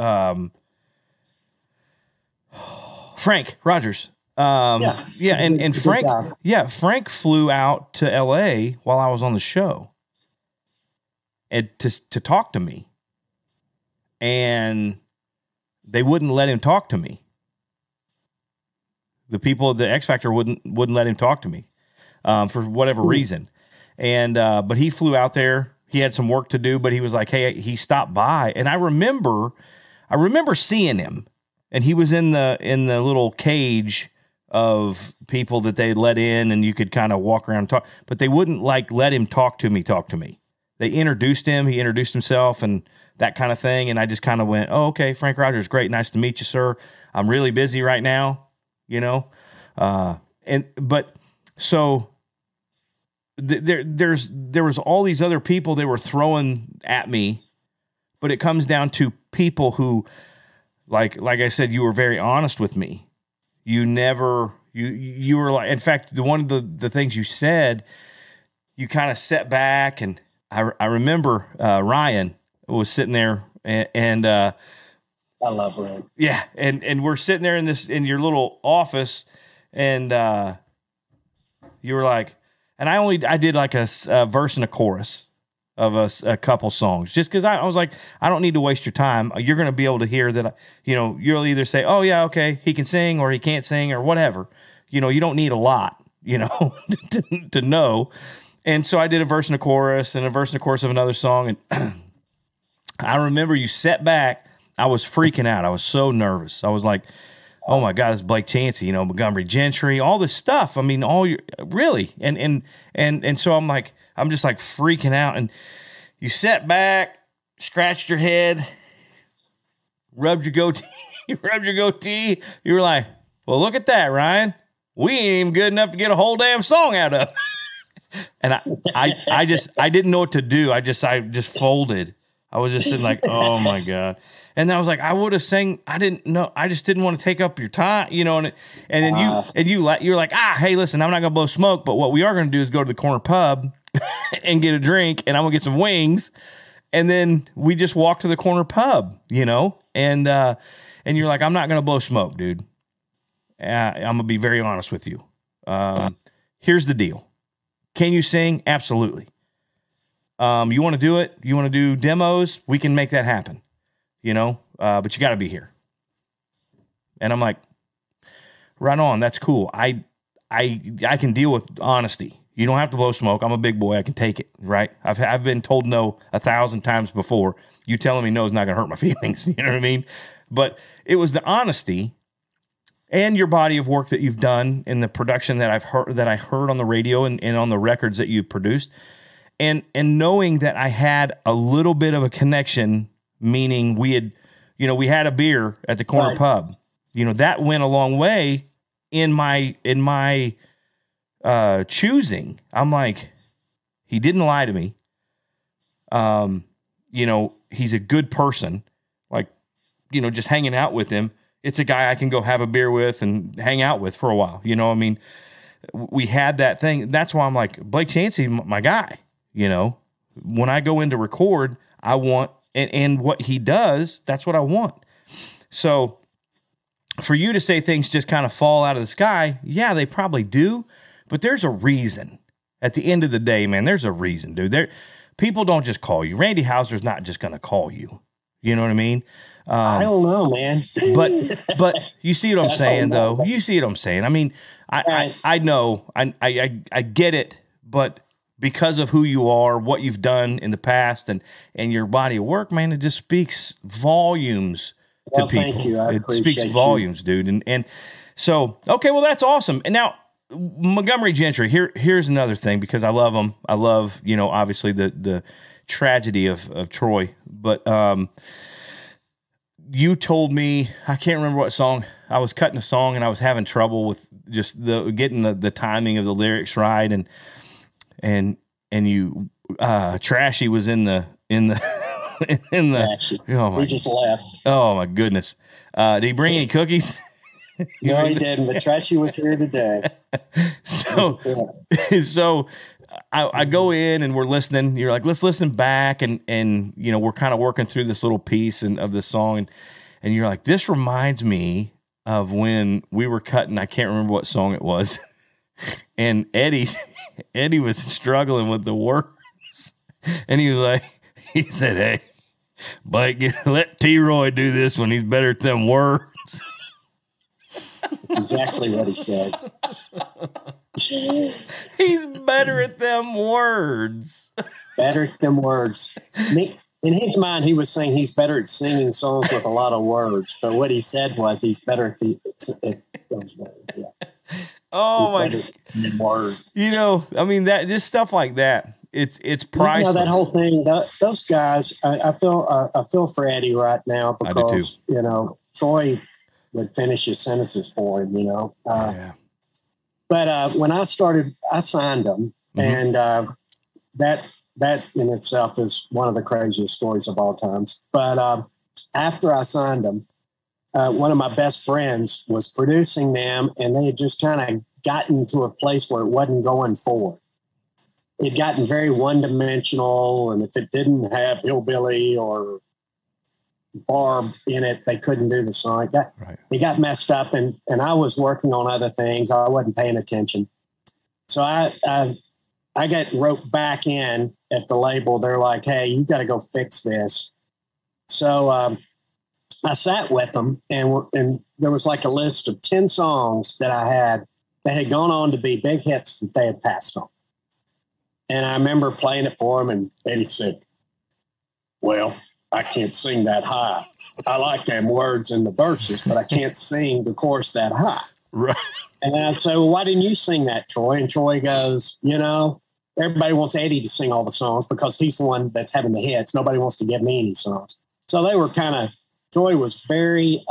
Frank Rogers. And Frank flew out to LA while I was on the show and to talk to me, and they wouldn't let him talk to me. The people at the X Factor wouldn't let him talk to me, for whatever reason. And, but he flew out there. He had some work to do, but he was like, hey, he stopped by. And I remember seeing him, and he was in the little cage of people that they let in, and you could kind of walk around and talk, but they wouldn't let him talk to me. They introduced him. He introduced himself and that kind of thing. And I just kind of went, oh, okay, Frank Rogers, great. Nice to meet you, sir. I'm really busy right now, so there was all these other people they were throwing at me, but it comes down to people who, like I said, you were very honest with me. You never, you were like, in fact, one of the things you said, you kind of sat back, and I remember Ryan was sitting there, and I love Ryan. Yeah, and we're sitting there in your little office, and you were like, and I did like a verse and a chorus of a couple songs, just because I was like, I don't need to waste your time. You're going to be able to hear that, you'll either say, oh yeah, okay, he can sing, or he can't sing, or whatever. You don't need a lot, to know. And so I did a verse and a chorus of another song. And I remember you sat back. I was freaking out. I was so nervous. I was like, oh my God, it's Blake Chancey, Montgomery Gentry, all this stuff. I mean, really. And so I'm just like freaking out. And you sat back, scratched your head, rubbed your goatee, You were like, well, look at that, Ryan. We ain't even good enough to get a whole damn song out of. And I didn't know what to do. I just folded. I was just sitting like, oh my God. And then I was like, I would have sang. I didn't know. I just didn't want to take up your time, and then you're like, hey, listen, I'm not going to blow smoke, but what we are going to do is go to the corner pub and get a drink, and I'm going to get some wings. And then we just walked to the corner pub, and you're like, I'm not going to blow smoke, dude. I'm going to be very honest with you. Here's the deal. Can you sing? Absolutely. You want to do it? You want to do demos? We can make that happen, but you got to be here. And I'm like, right on. That's cool. I can deal with honesty. You don't have to blow smoke. I'm a big boy. I can take it. Right. I've been told no 1,000 times before. You telling me no is not going to hurt my feelings. You know what I mean? But it was the honesty and your body of work that you've done in the production that I heard on the radio and on the records that you've produced. And knowing that I had a little bit of a connection, meaning we had a beer at the corner pub, that went a long way in my choosing. I'm like, he didn't lie to me. He's a good person. Like, just hanging out with him. It's a guy I can go have a beer with and hang out with for a while. We had that thing. That's why I'm like, Blake Chancey, my guy. When I go in to record, I want, and what he does, that's what I want. So for you to say things just kind of fall out of the sky, yeah, they probably do, but there's a reason. At the end of the day, man, there's a reason, dude. People don't just call you. Randy Houser's not just going to call you. You know what I mean? I don't know, man. but you see what I'm saying, though. You see what I'm saying. I mean, I know, I get it, but because of who you are, what you've done in the past, and your body of work, man, it just speaks volumes to people. Thank you. It speaks volumes, dude. And so, okay, well, that's awesome. And now, Montgomery Gentry, here's another thing, because I love him. I love, obviously the tragedy of Troy. But you told me, I can't remember what song. I was cutting a song, and I was having trouble with just getting the timing of the lyrics right, and you Trashy was in the Trashy. Oh my, we just left. Oh my goodness. Did he bring any cookies? No, he didn't. But Trashy was here today. So I go in and we're listening. You're like, let's listen back, and you know, we're kind of working through this little piece of this song, and you're like, this reminds me of when we were cutting. I can't remember what song it was, and Eddie was struggling with the words, and he said, "Hey, Blake, let T-Roy do this one. He's better at them words." Exactly what he said. He's better at them words. Better at them words. In his mind, he was saying he's better at singing songs with a lot of words. But what he said was he's better at those words. Yeah. Oh my God! Words. You know, I mean, that just stuff like that. It's priceless. You know, that whole thing. Those guys. I feel for Eddie right now because you know Troy would finish his sentences for him. You know. Yeah. But when I started, I signed them, and that in itself is one of the craziest stories of all times. But after I signed them, one of my best friends was producing them, and they had just kind of gotten to a place where it wasn't going forward. It gotten very one-dimensional, and if it didn't have hillbilly or Barb in it, they couldn't do the song. It got messed up, and I was working on other things. I wasn't paying attention. So I got roped back in at the label. They're like, hey, you got to go fix this. So I sat with them, and there was like a list of 10 songs that I had that had gone on to be big hits that they had passed on. And I remember playing it for them, and Eddie said, well, I can't sing that high. I like them words in the verses, but I can't sing the chorus that high. Right. And I'd say, well, why didn't you sing that, Troy? And Troy goes, you know, everybody wants Eddie to sing all the songs because he's the one that's having the hits. Nobody wants to give me any songs. So they were Troy was very,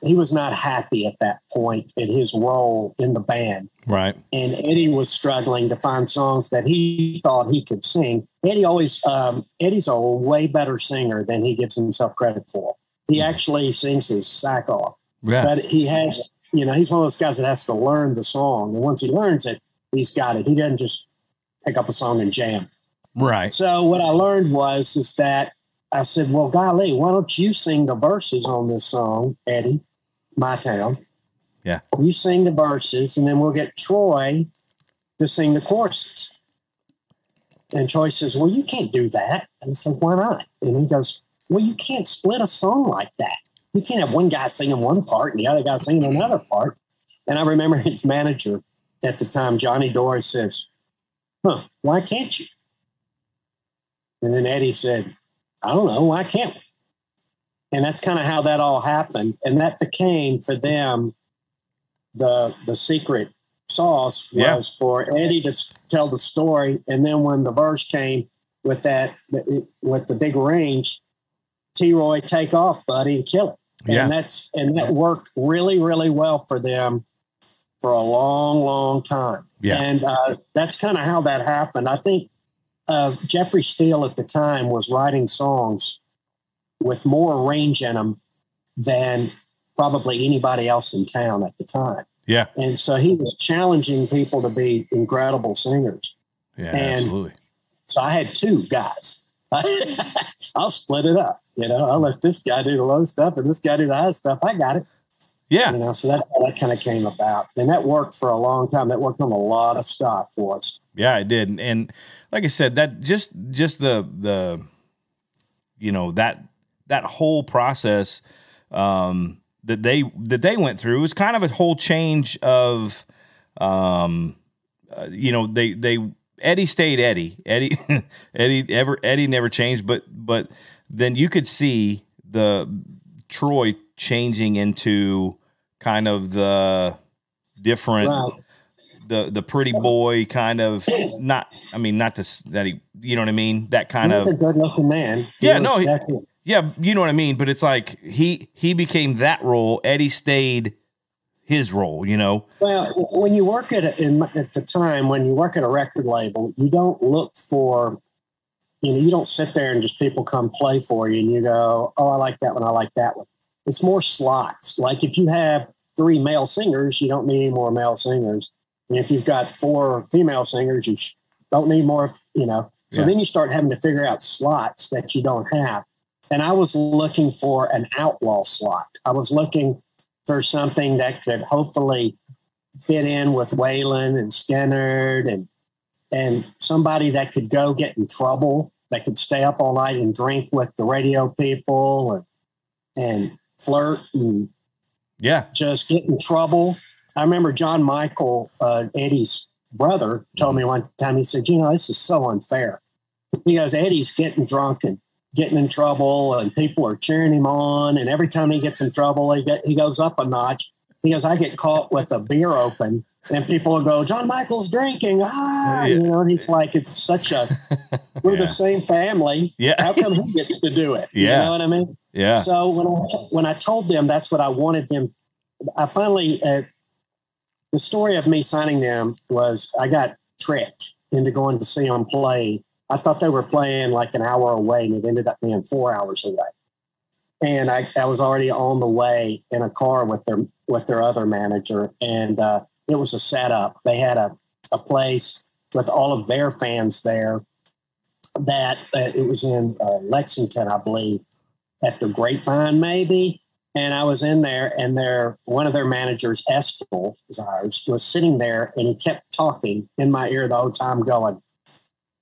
he was not happy at that point in his role in the band. Right. And Eddie was struggling to find songs that he thought he could sing. Eddie's a way better singer than he gives himself credit for. He actually sings his sack off. Yeah. But he has, you know, he's one of those guys that has to learn the song. And once he learns it, he's got it. He doesn't just pick up a song and jam. Right. So what I learned is that I said, well, golly, why don't you sing the verses on this song, Eddie, My Town? Yeah. You sing the verses, and then we'll get Troy to sing the choruses. And Troy says, well, you can't do that. And I said, why not? And he goes, well, you can't split a song like that. You can't have one guy singing one part and the other guy singing another part. And I remember his manager at the time, Johnny Doris, says, why can't you? And then Eddie said, I don't know, why can't we? And that's kind of how that all happened. And that became, for them, the secret sauce was for Eddie to tell the story. And then when the verse came with the big range, T-Roy, take off, buddy, and kill it. Yeah. And that worked really, really well for them for a long, long time. Yeah. And that's kind of how that happened. I think Jeffrey Steele at the time was writing songs with more range in them than probably anybody else in town at the time. Yeah. And so he was challenging people to be incredible singers. Yeah, and absolutely. So I had two guys. I'll split it up. You know, I'll let this guy do the low stuff and this guy do the high stuff. I got it. Yeah. You know, so that kind of came about. And that worked for a long time. That worked on a lot of stuff for us. Yeah, it did. And like I said, that just the you know, that whole process that they went through was kind of a whole change of you know, Eddie stayed Eddie. Eddie never changed, but then you could see the Troy changing into kind of the different, right. the pretty boy kind of, not that he, you know what I mean? That kind He's of a good looking man. Yeah, you know what I mean? But it's like he became that role. Eddie stayed his role, you know? Well, when you work at the time, when you work at a record label, you don't look for, you know, you don't sit there and just people come play for you and you go, oh, I like that one. I like that one. it's more slots. Like if you have 3 male singers, you don't need any more male singers. And if you've got 4 female singers, you don't need more, So then you start having to figure out slots that you don't have. And I was looking for an outlaw slot. I was looking for something that could hopefully fit in with Waylon and Skynyrd and somebody that could go get in trouble, that could stay up all night and drink with the radio people and flirt and just get in trouble. I remember John Michael, Eddie's brother, told me one time, he said, this is so unfair. He goes, Eddie's getting drunk and getting in trouble and people are cheering him on. And every time he gets in trouble, he goes up a notch. He goes, I get caught with a beer open and people will go, John Michael's drinking. And he's like, it's such we're the same family. Yeah. How come he gets to do it? Yeah. You know what I mean? Yeah. So when I told them that's what I wanted them, I finally, the story of me signing them was I got tricked into going to see them play. I thought they were playing like an hour away, and it ended up being 4 hours away. And I was already on the way in a car with their other manager, and it was a setup. They had a place with all of their fans there that it was in Lexington, I believe, at the Grapevine maybe. And I was in there, and one of their managers, Estill, was sitting there, and he kept talking in my ear the whole time, going,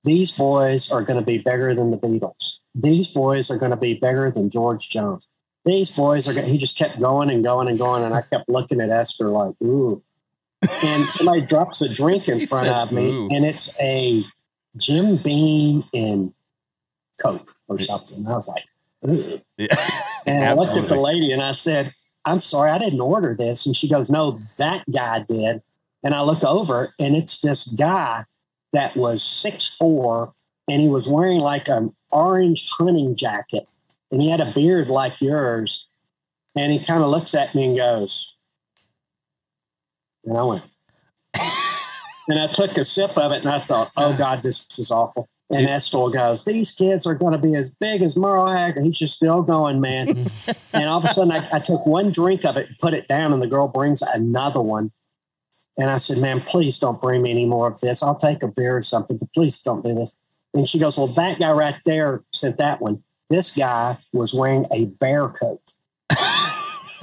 these boys are going to be bigger than the Beatles. These boys are going to be bigger than George Jones. These boys are going to, he just kept going and going and going. And I kept looking at Esther like, ooh. And somebody drops a drink in front of me, and it's a Jim Beam and Coke or something. I was like, ooh. Yeah. And I looked at the lady and I said, I'm sorry, I didn't order this. And she goes, no, that guy did. And I look over, and it's this guy that was 6'4", and he was wearing like an orange hunting jacket, and he had a beard like yours. And he kind of looks at me and goes, and I went, and I took a sip of it, and I thought, oh God, this is awful. And Estill goes, these kids are going to be as big as Merle Haggard. He's just still going, man. And all of a sudden I took one drink of it and put it down, and the girl brings another one. And I said, man, please don't bring me any more of this. I'll take a beer or something, but please don't do this. And she goes, well, that guy right there sent that one. This guy was wearing a bear coat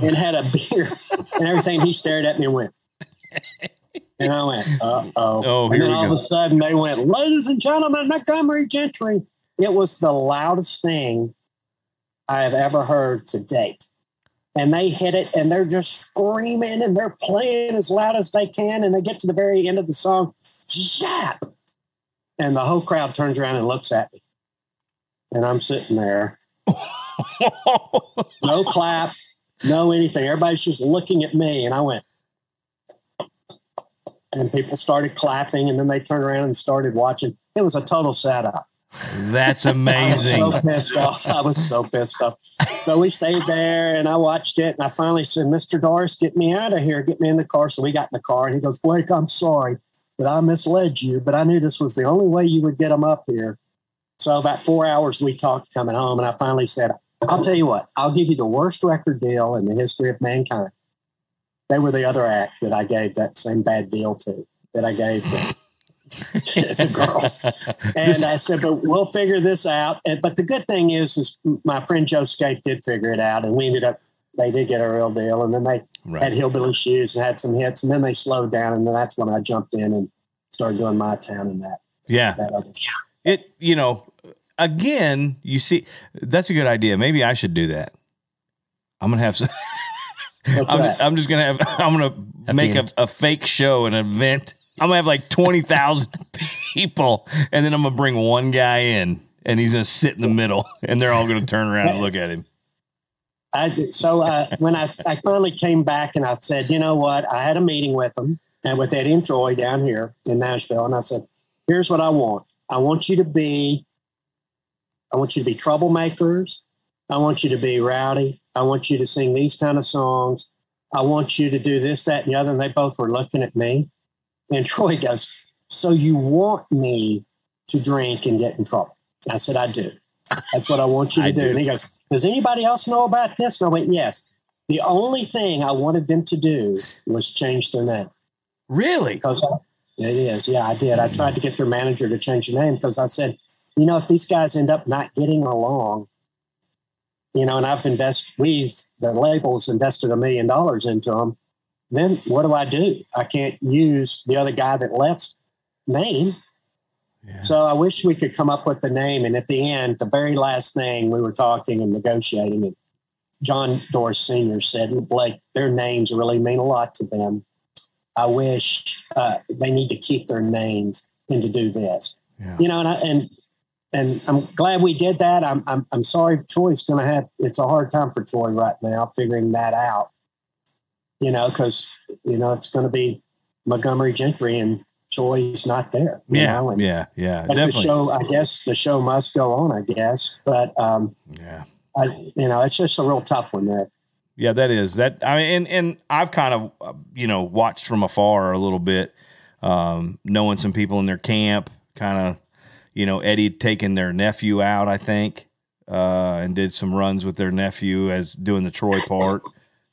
and had a beer and everything. He stared at me and went, and I went, uh-oh. Oh, and then all of a sudden they went, ladies and gentlemen, Montgomery Gentry. It was the loudest thing I have ever heard to date. And they hit it, and they're just screaming, and they're playing as loud as they can. And they get to the very end of the song, zap! And the whole crowd turns around and looks at me. And I'm sitting there. No clap, no anything. Everybody's just looking at me. And I went, and people started clapping, and then they turned around and started watching. It was a total setup. That's amazing. I was so pissed off. So we stayed there, and I watched it, and I finally said, Mr. Doris, get me out of here. Get me in the car. So we got in the car, and he goes, Blake, I'm sorry that I misled you, but I knew this was the only way you would get them up here. So about 4 hours we talked coming home, and I finally said, I'll tell you what, I'll give you the worst record deal in the history of mankind. They were the other act that I gave that same bad deal to, that I gave to the girls. And I said, but we'll figure this out. But the good thing is my friend Joe Scape did figure it out, and we ended up, they did get a real deal. And then they had Hillbilly Shoes and had some hits, and then they slowed down. And then that's when I jumped in and started doing My Town and that. Yeah. That other it, again, you see, that's a good idea. Maybe I should do that. I'm going to have some. I'm just going to make a fake show, an event. I'm going to have like 20,000 people, and then I'm going to bring one guy in, and he's going to sit in the middle, and they're all going to turn around and look at him. When I finally came back and I said, you know what? I had a meeting with them and with Eddie and Troy down here in Nashville, and I said, here's what I want. I want you to be troublemakers. I want you to be rowdy. I want you to sing these kind of songs. I want you to do this, that, and the other. And they both were looking at me. And Troy goes, so you want me to drink and get in trouble? I said, I do. That's what I want you to do. And he goes, does anybody else know about this? And I went, yes. The only thing I wanted them to do was change their name. Really? Because it is. Yeah, I did. I tried to get their manager to change the name because I said, if these guys end up not getting along, and the label's invested $1 million into them, then what do? I can't use the other guy that left's name. Yeah. So I wish we could come up with the name. And at the end, the very last thing, we were talking and negotiating, and John Doris Sr. said, Blake, their names really mean a lot to them. I wish they need to keep their names and to do this. Yeah. And I'm glad we did that. I'm sorry Troy's going to have, it's a hard time for Troy right now figuring that out, because, it's going to be Montgomery Gentry and Troy's not there. Yeah. But Definitely. The show must go on, I guess. But, it's just a real tough one there. Yeah, that is that. I mean, and I've kind of, watched from afar a little bit, knowing some people in their camp, kind of, Eddie taking their nephew out, I think, and did some runs with their nephew as doing the Troy part,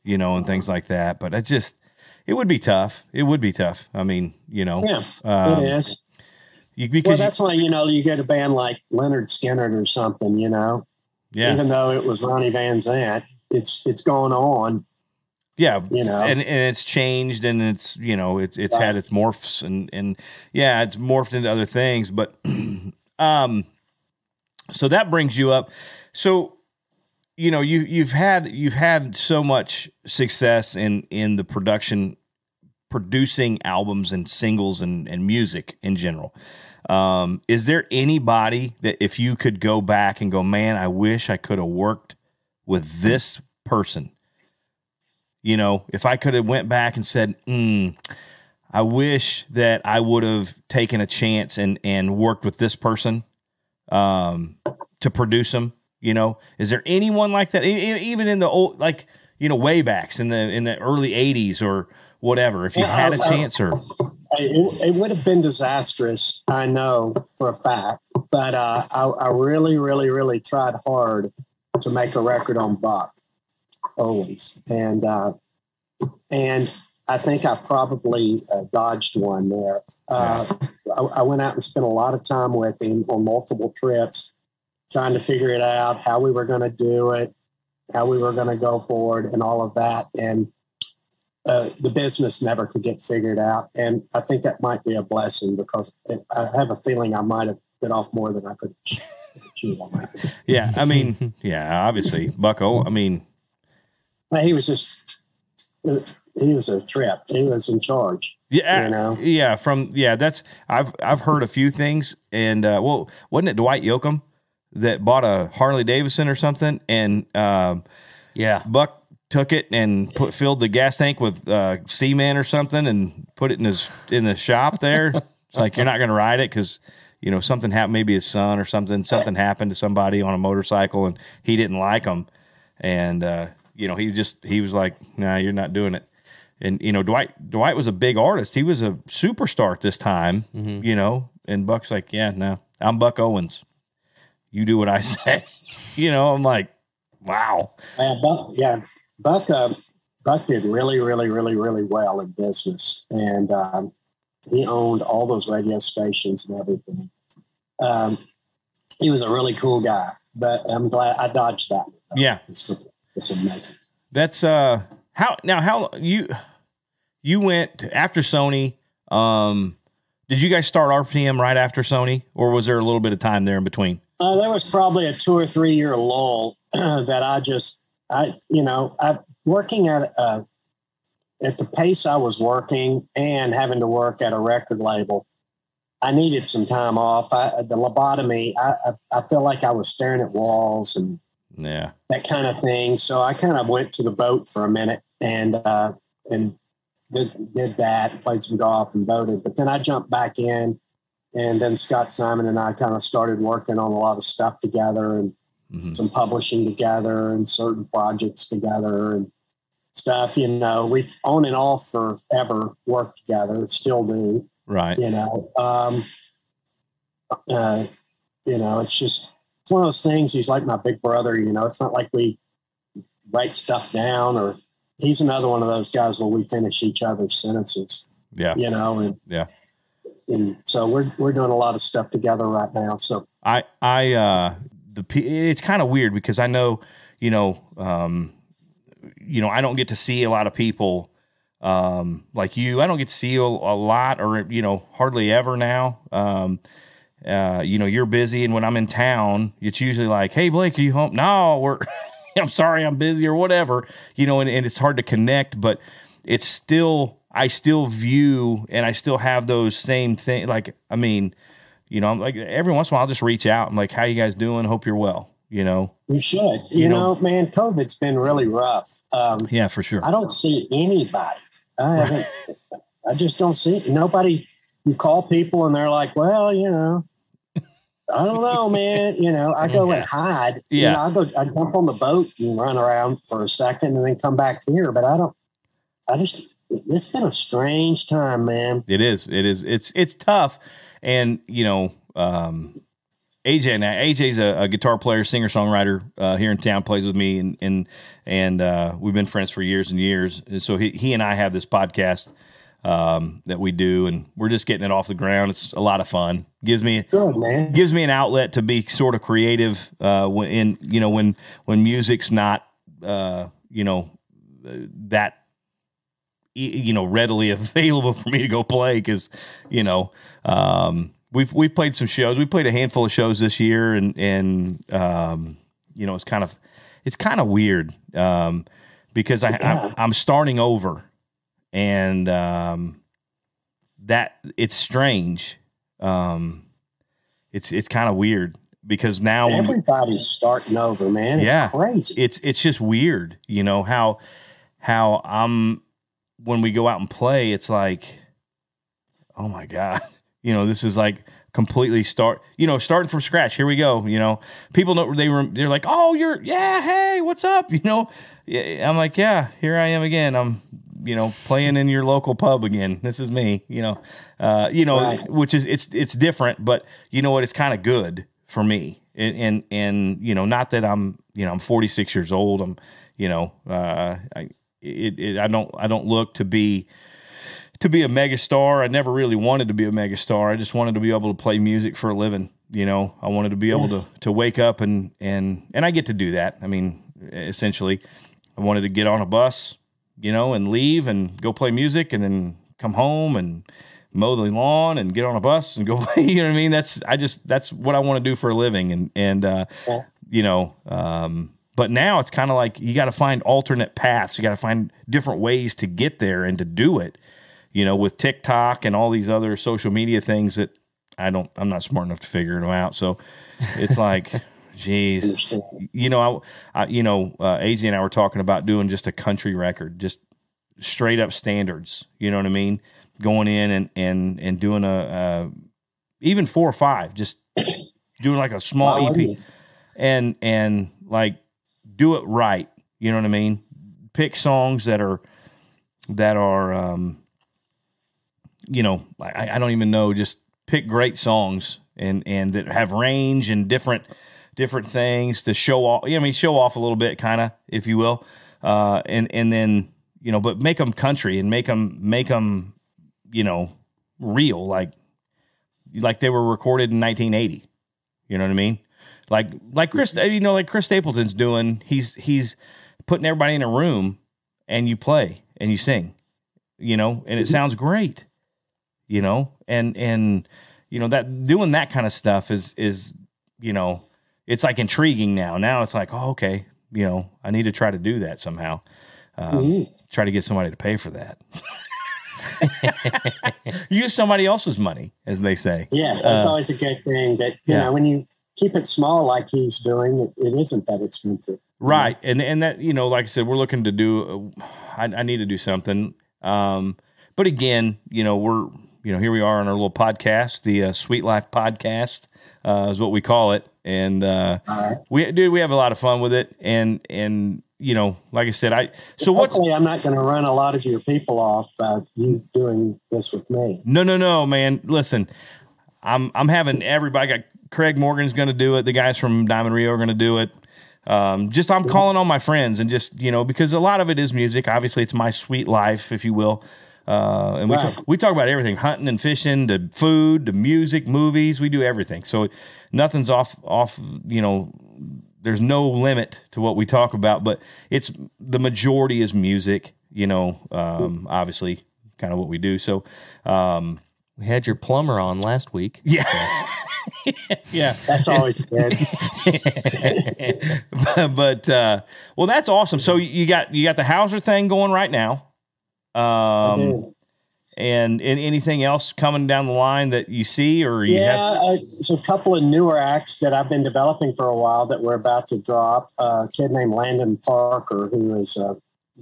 and things like that. But it would be tough. It would be tough. I mean, it is. That's why, you get a band like Leonard Skinner or something, Yeah. Even though it was Ronnie Van Zant, it's going on. Yeah. And it's changed, and it's, it's had its morphs and it's morphed into other things. But, so that brings you up. So, you've had so much success in the producing albums and singles and music in general. Is there anybody that if you could go back and go, man, I wish I could have worked with this person? If I could have went back and said, I wish that I would have taken a chance and worked with this person to produce them. Is there anyone like that? Even in the old, way backs in the early 80s or whatever, if you had a chance or. It would have been disastrous, I know for a fact, but I really, really, really tried hard to make a record on Buck Owens. And I think I probably dodged one there. I went out and spent a lot of time with him on multiple trips, trying to figure it out, how we were going to do it, how we were going to go forward and all of that. And the business never could get figured out. And I think that might be a blessing because I have a feeling I might have bit off more than I could chew on. Yeah. I mean, obviously Bucko, he was a trip. He was in charge. Yeah. Yeah. I've heard a few things. And, wasn't it Dwight Yoakam that bought a Harley Davidson or something? And, Buck took it and filled the gas tank with cement or something and put it in the shop there. It's like, you're not going to ride it because, something happened, maybe his son or something happened to somebody on a motorcycle and he didn't like them. And, he was like, nah, you're not doing it. And, Dwight was a big artist. He was a superstar at this time, and Buck's like, yeah, no, I'm Buck Owens. You do what I say. I'm like, wow. Buck did really, really, really, really well in business. And he owned all those radio stations and everything. He was a really cool guy, but I'm glad I dodged that. Yeah. That's how you went after Sony. Did you guys start RPM right after Sony, or was there a little bit of time there in between? There was probably a 2 or 3 year lull that I working at the pace I was working and having to work at a record label, I needed some time off. The lobotomy, I felt like I was staring at walls and that kind of thing. So I kind of went to the boat for a minute and did that, played some golf and boated. But then I jumped back in, and then Scott Simon and I kind of started working on a lot of stuff together and some publishing together and certain projects together and stuff. We've on and off forever worked together, still do. Right. It's one of those things. He's like my big brother. It's not like we write stuff down or he's another one of those guys where we finish each other's sentences. Yeah. You know, and yeah. And so we're doing a lot of stuff together right now. So it's kind of weird because I know, I don't get to see a lot of people like you. I don't get to see you a lot or, hardly ever now. You're busy. And when I'm in town, it's usually like, hey, Blake, are you home? No, I'm sorry, I'm busy or whatever, and it's hard to connect, but it's still, I still view and I still have those same things. Like, I mean, I'm like, every once in a while I'll just reach out. I'm like, how you guys doing? Hope you're well, You should, man, COVID's been really rough. Yeah, for sure. I don't see anybody. I just don't see nobody. You call people and they're like, well, I don't know, man. I go and hide. Yeah. I jump on the boat and run around for a second and then come back here. But it's been a strange time, man. It is. It's tough. And, AJ's a guitar player, singer, songwriter here in town, plays with me. And we've been friends for years and years. And so he and I have this podcast that we do, and we're just getting it off the ground. It's a lot of fun. Gives me an outlet to be sort of creative when music's not that readily available for me to go play because we've played some shows. We played a handful of shows this year, and it's kind of weird because I'm starting over. And that it's strange. It's kind of weird because now everybody's starting over, man. It's crazy. It's just weird, how when we go out and play, it's like, oh my God, this is like completely starting from scratch. Here we go. People know they're like, oh, hey, what's up? I'm like, yeah, here I am again. I'm, playing in your local pub again. This is me, right. Which is, it's different, but you know what? It's kind of good for me. And not that I'm 46 years old. I'm, I don't look to be a megastar. I never really wanted to be a megastar. I just wanted to be able to play music for a living. I wanted to be able to wake up and I get to do that. I mean, essentially I wanted to get on a bus, and leave and go play music and then come home and mow the lawn and get on a bus and go play. You know what I mean? That's what I want to do for a living. But now it's kind of like you got to find alternate paths. You got to find different ways to get there and to do it, with TikTok and all these other social media things that I'm not smart enough to figure them out. So it's like, geez, AJ and I were talking about doing just a country record, just straight up standards. You know what I mean? Going in and doing even 4 or 5, just doing like a small EP and like do it right. You know what I mean? Pick songs that are I don't even know, just pick great songs and that have range and different things to show off. Show off a little bit, kind of, if you will, and then but make them country and make them real, like they were recorded in 1980. You know what I mean? Like Chris, like Chris Stapleton's doing. He's putting everybody in a room and you play and you sing, and it sounds great, and that doing that kind of stuff is it's like intriguing now. Now it's like, oh, okay, I need to try to do that somehow. Try to get somebody to pay for that. Use somebody else's money, as they say. Yeah, that's always a good thing. That when you keep it small like he's doing, it isn't that expensive. Right, and that like I said, we're looking to do. I need to do something. But again, we're here we are on our little podcast, the Sweet Life Podcast is what we call it. And we have a lot of fun with it, and like I said, hopefully I'm not going to run a lot of your people off by you doing this with me. No, man. Listen, I'm having everybody. Got Craig Morgan's going to do it. The guys from Diamond Rio are going to do it. just I'm calling on my friends and just, because a lot of it is music. Obviously, it's my sweet life, if you will. And we talk about everything, hunting and fishing, to food, to music, movies. We do everything. So nothing's off, there's no limit to what we talk about, but the majority is music, obviously kind of what we do. So, we had your plumber on last week. Yeah. Yeah. That's always good. but well, that's awesome. So you got the Hauser thing going right now. And anything else coming down the line that you see, or so a couple of newer acts that I've been developing for a while that we're about to drop. A kid named Landon Parker, who is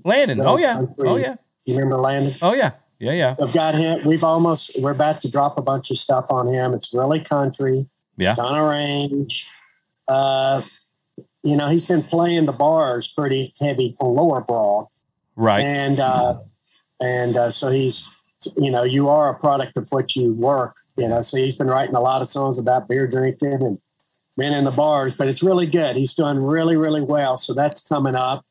Landon. Oh yeah. Country. Oh yeah. You remember Landon? Oh yeah. Yeah. I've got him. We're about to drop a bunch of stuff on him. It's really country. Yeah. It's on a range. He's been playing the bars pretty heavy on Lower Broad. Right. And so he's, you are a product of what you work, so he's been writing a lot of songs about beer drinking and being in the bars, but it's really good. He's doing really, really well. So that's coming up.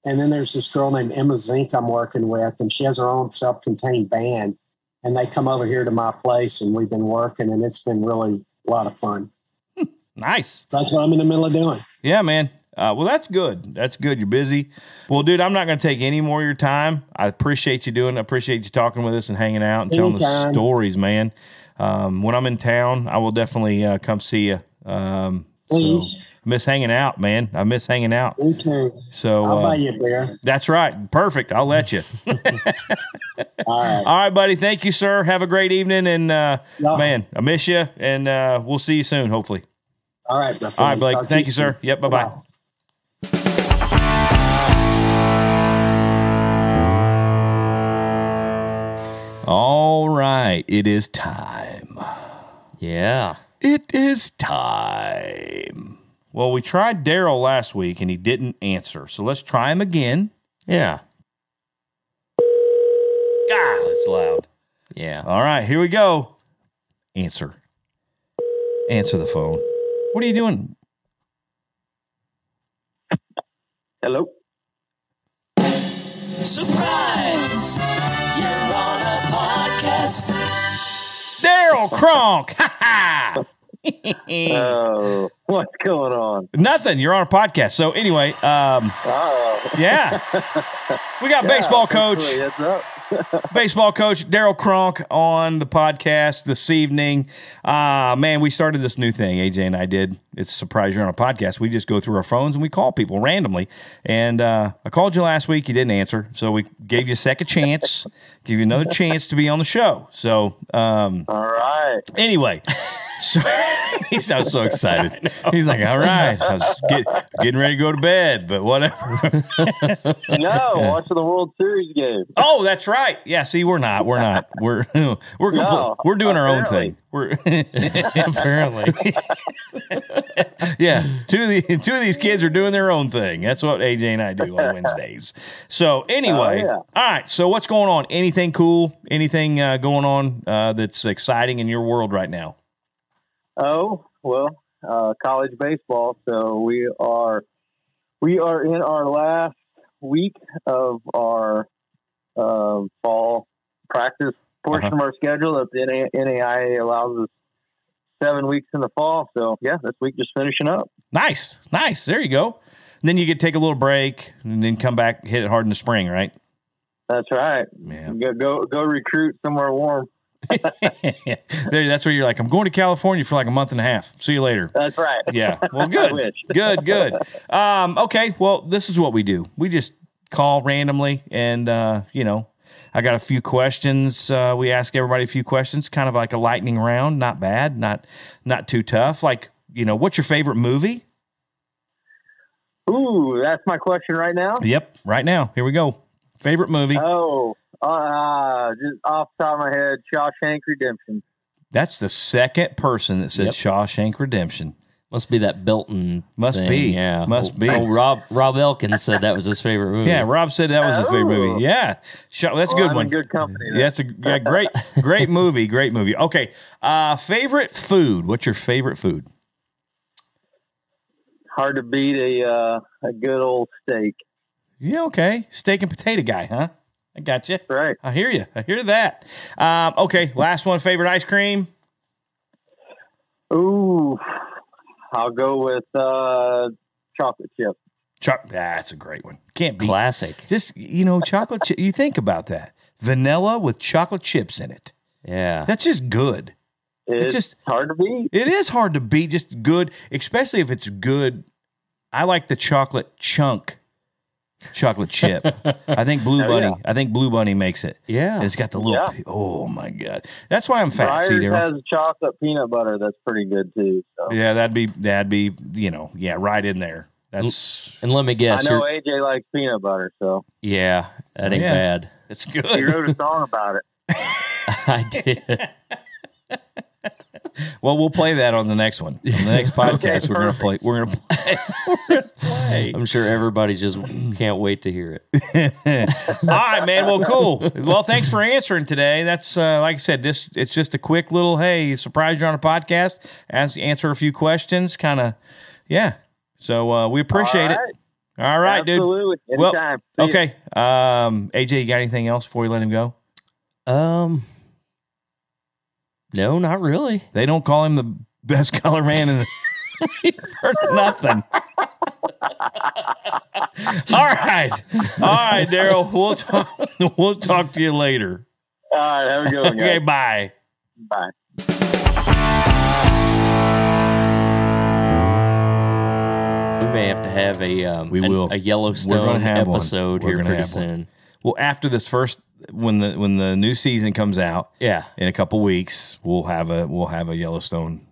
And then there's this girl named Emma Zink I'm working with, and she has her own self-contained band, and they come over here to my place, and we've been working, and it's been really a lot of fun. Nice. So that's what I'm in the middle of doing. Yeah, man. Well, that's good. That's good. You're busy. Well, dude, I'm not going to take any more of your time. I appreciate you I appreciate you talking with us and hanging out and telling the stories, man. When I'm in town, I will definitely come see you. Please. So, miss hanging out, man. I miss hanging out. Me too. So I'll buy you a beer. That's right. Perfect. I'll let you. All right. All right, buddy. Thank you, sir. Have a great evening. And, man, I miss you. And we'll see you soon, hopefully. All right. All right, Blake. Thank you, sir. Yep. Bye-bye. Bye. All right. It is time. Yeah. It is time. Well, we tried Daryl last week, and he didn't answer. So let's try him again. Yeah. God, that's loud. Yeah. All right, here we go. Answer. Answer the phone. What are you doing? Hello. Surprise! You're on a podcast. Daryl Kronk. Ha ha. Oh, what's going on? Nothing. You're on a podcast. So anyway, yeah, we got baseball coach, baseball coach Daryl Kronk on the podcast this evening. Man, we started this new thing. AJ and I did. It's a surprise you're on a podcast. We just go through our phones and we call people randomly. And I called you last week. You didn't answer, so we gave you a second chance. Give you another chance to be on the show. So, all right. Anyway. So he sounds so excited. He's like, all right, I was getting ready to go to bed, but whatever. No, watching the World Series game. Oh, that's right. Yeah, see, we're not. We're doing our own thing. We're apparently. Yeah, two of these kids are doing their own thing. That's what AJ and I do on Wednesdays. So anyway, All right, so what's going on? Anything cool? Anything going on that's exciting in your world right now? Oh, well, college baseball. So we are in our last week of our fall practice portion of our schedule that the NAIA allows us 7 weeks in the fall. So yeah, this week just finishing up. Nice. There you go. And then you get to take a little break and then come back, hit it hard in the spring, right? That's right. Yeah. Go recruit somewhere warm. That's where you're like, I'm going to California for like a month and a half. See you later. That's right. Yeah. Well, good. Good. Okay. Well, this is what we do. We just call randomly, and I got a few questions. We ask everybody a few questions, kind of like a lightning round. Not bad. Not too tough. Like, what's your favorite movie? Ooh, that's my question right now. Yep. Right now. Here we go. Favorite movie. Oh. Just off the top of my head, Shawshank Redemption. That's the second person that said Shawshank Redemption. Must be that Belton. Must be. Oh, Rob Elkins said that was his favorite movie. Yeah, Rob said that was his favorite movie. Yeah, that's a good one. In good company. Yeah, that's great movie. Great movie. Okay, favorite food. What's your favorite food? hard to beat a good old steak. Yeah, okay. Steak and potato guy, huh? I got you. Right. I hear you. I hear that. Okay, last one. Favorite ice cream? Ooh, I'll go with chocolate chip. That's a great one. Can't beat. Classic. Just, chocolate chip. You think about that. Vanilla with chocolate chips in it. Yeah. That's just good. It's just hard to beat. It is hard to beat. Just good, especially if it's good. I like the chocolate chunk chocolate chip. I think Blue Bunny. Yeah. I think Blue Bunny makes it. Yeah. And it's got the little. Yeah. Oh my God. That's why I'm fat. Ryder's has chocolate peanut butter. That's pretty good too. So. Yeah, that'd be right in there. That's. And let me guess. I know AJ likes peanut butter, so. Yeah, that ain't bad. It's good. He wrote a song about it. I did. Well, we'll play that on the next one. On the next podcast, okay, we're gonna play. I'm sure everybody just can't wait to hear it. All right, man. Well, cool. Well, thanks for answering today. That's like I said, it's just a quick little surprise you're on a podcast. Answer a few questions, kind of, yeah. So we appreciate it. All right, absolutely. Dude. Anytime. Well, okay. AJ, you got anything else before you let him go? No, not really. They don't call him the best color man in the for nothing. All right, Daryl. We'll talk to you later. All right, have a good one, guys. Okay, bye. Bye. We may have to have a Yellowstone episode here pretty soon. Well, after this first. When the new season comes out, in a couple weeks, we'll have a Yellowstone.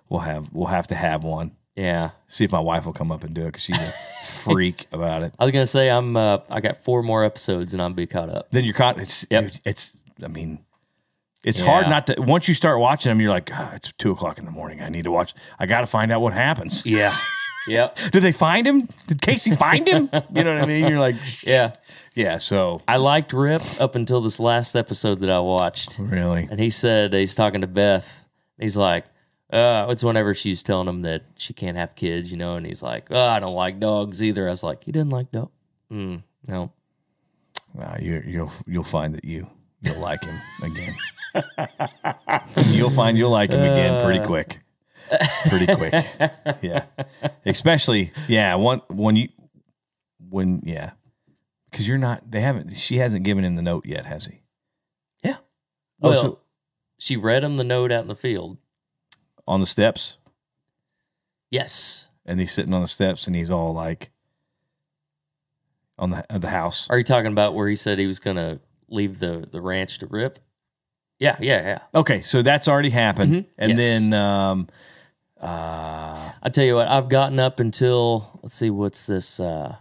We'll have to have one. Yeah. See if my wife will come up and do it because she's a freak about it. I was gonna say I got 4 more episodes and I'll be caught up. Then you're caught. Dude, it's hard not to. Once you start watching them, you're like, it's 2:00 in the morning. I need to watch. I got to find out what happens. Yeah. Yep. Did they find him? Did Casey find him? You know what I mean? You're like, shit. Yeah, so. I liked Rip up until this last episode that I watched. Really? And he said, he's talking to Beth. He's like, it's whenever she's telling him that she can't have kids, and he's like, I don't like dogs either. I was like, you didn't like dogs? No. You'll find that you'll like him again. You'll find you'll like him again pretty quick. Pretty quick. Yeah. Especially, because she hasn't given him the note yet, has he? Yeah. Well, she read him the note out in the field. On the steps? Yes. And he's sitting on the steps and he's all like, on the house. Are you talking about where he said he was going to leave the ranch to Rip? Yeah. Okay, so that's already happened. Mm-hmm. And then... I tell you what, I've gotten up until, let's see, what's this? I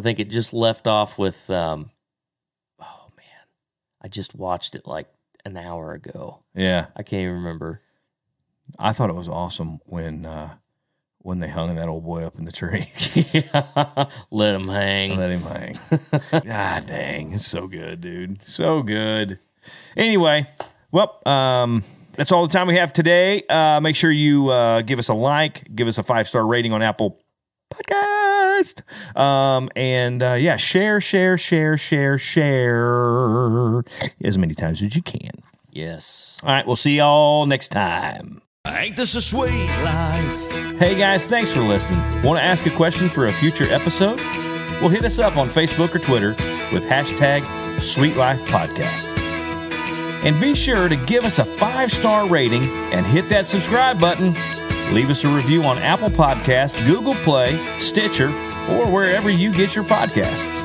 think it just left off with, oh man, I just watched it like an hour ago. Yeah. I can't even remember. I thought it was awesome when they hung that old boy up in the tree. Let him hang. God dang, it's so good, dude. So good. Anyway, well, that's all the time we have today. Make sure you give us a like, give us a 5-star rating on Apple Podcast. Share as many times as you can. Yes. All right, we'll see y'all next time. Ain't this a sweet life? Hey guys, thanks for listening. Want to ask a question for a future episode? Well, hit us up on Facebook or Twitter with #SweetLifePodcast. And be sure to give us a 5-star rating and hit that subscribe button. Leave us a review on Apple Podcasts, Google Play, Stitcher, or wherever you get your podcasts.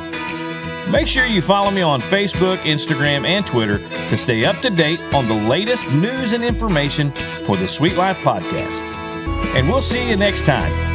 Make sure you follow me on Facebook, Instagram, and Twitter to stay up to date on the latest news and information for the Sweet Life Podcast. And we'll see you next time.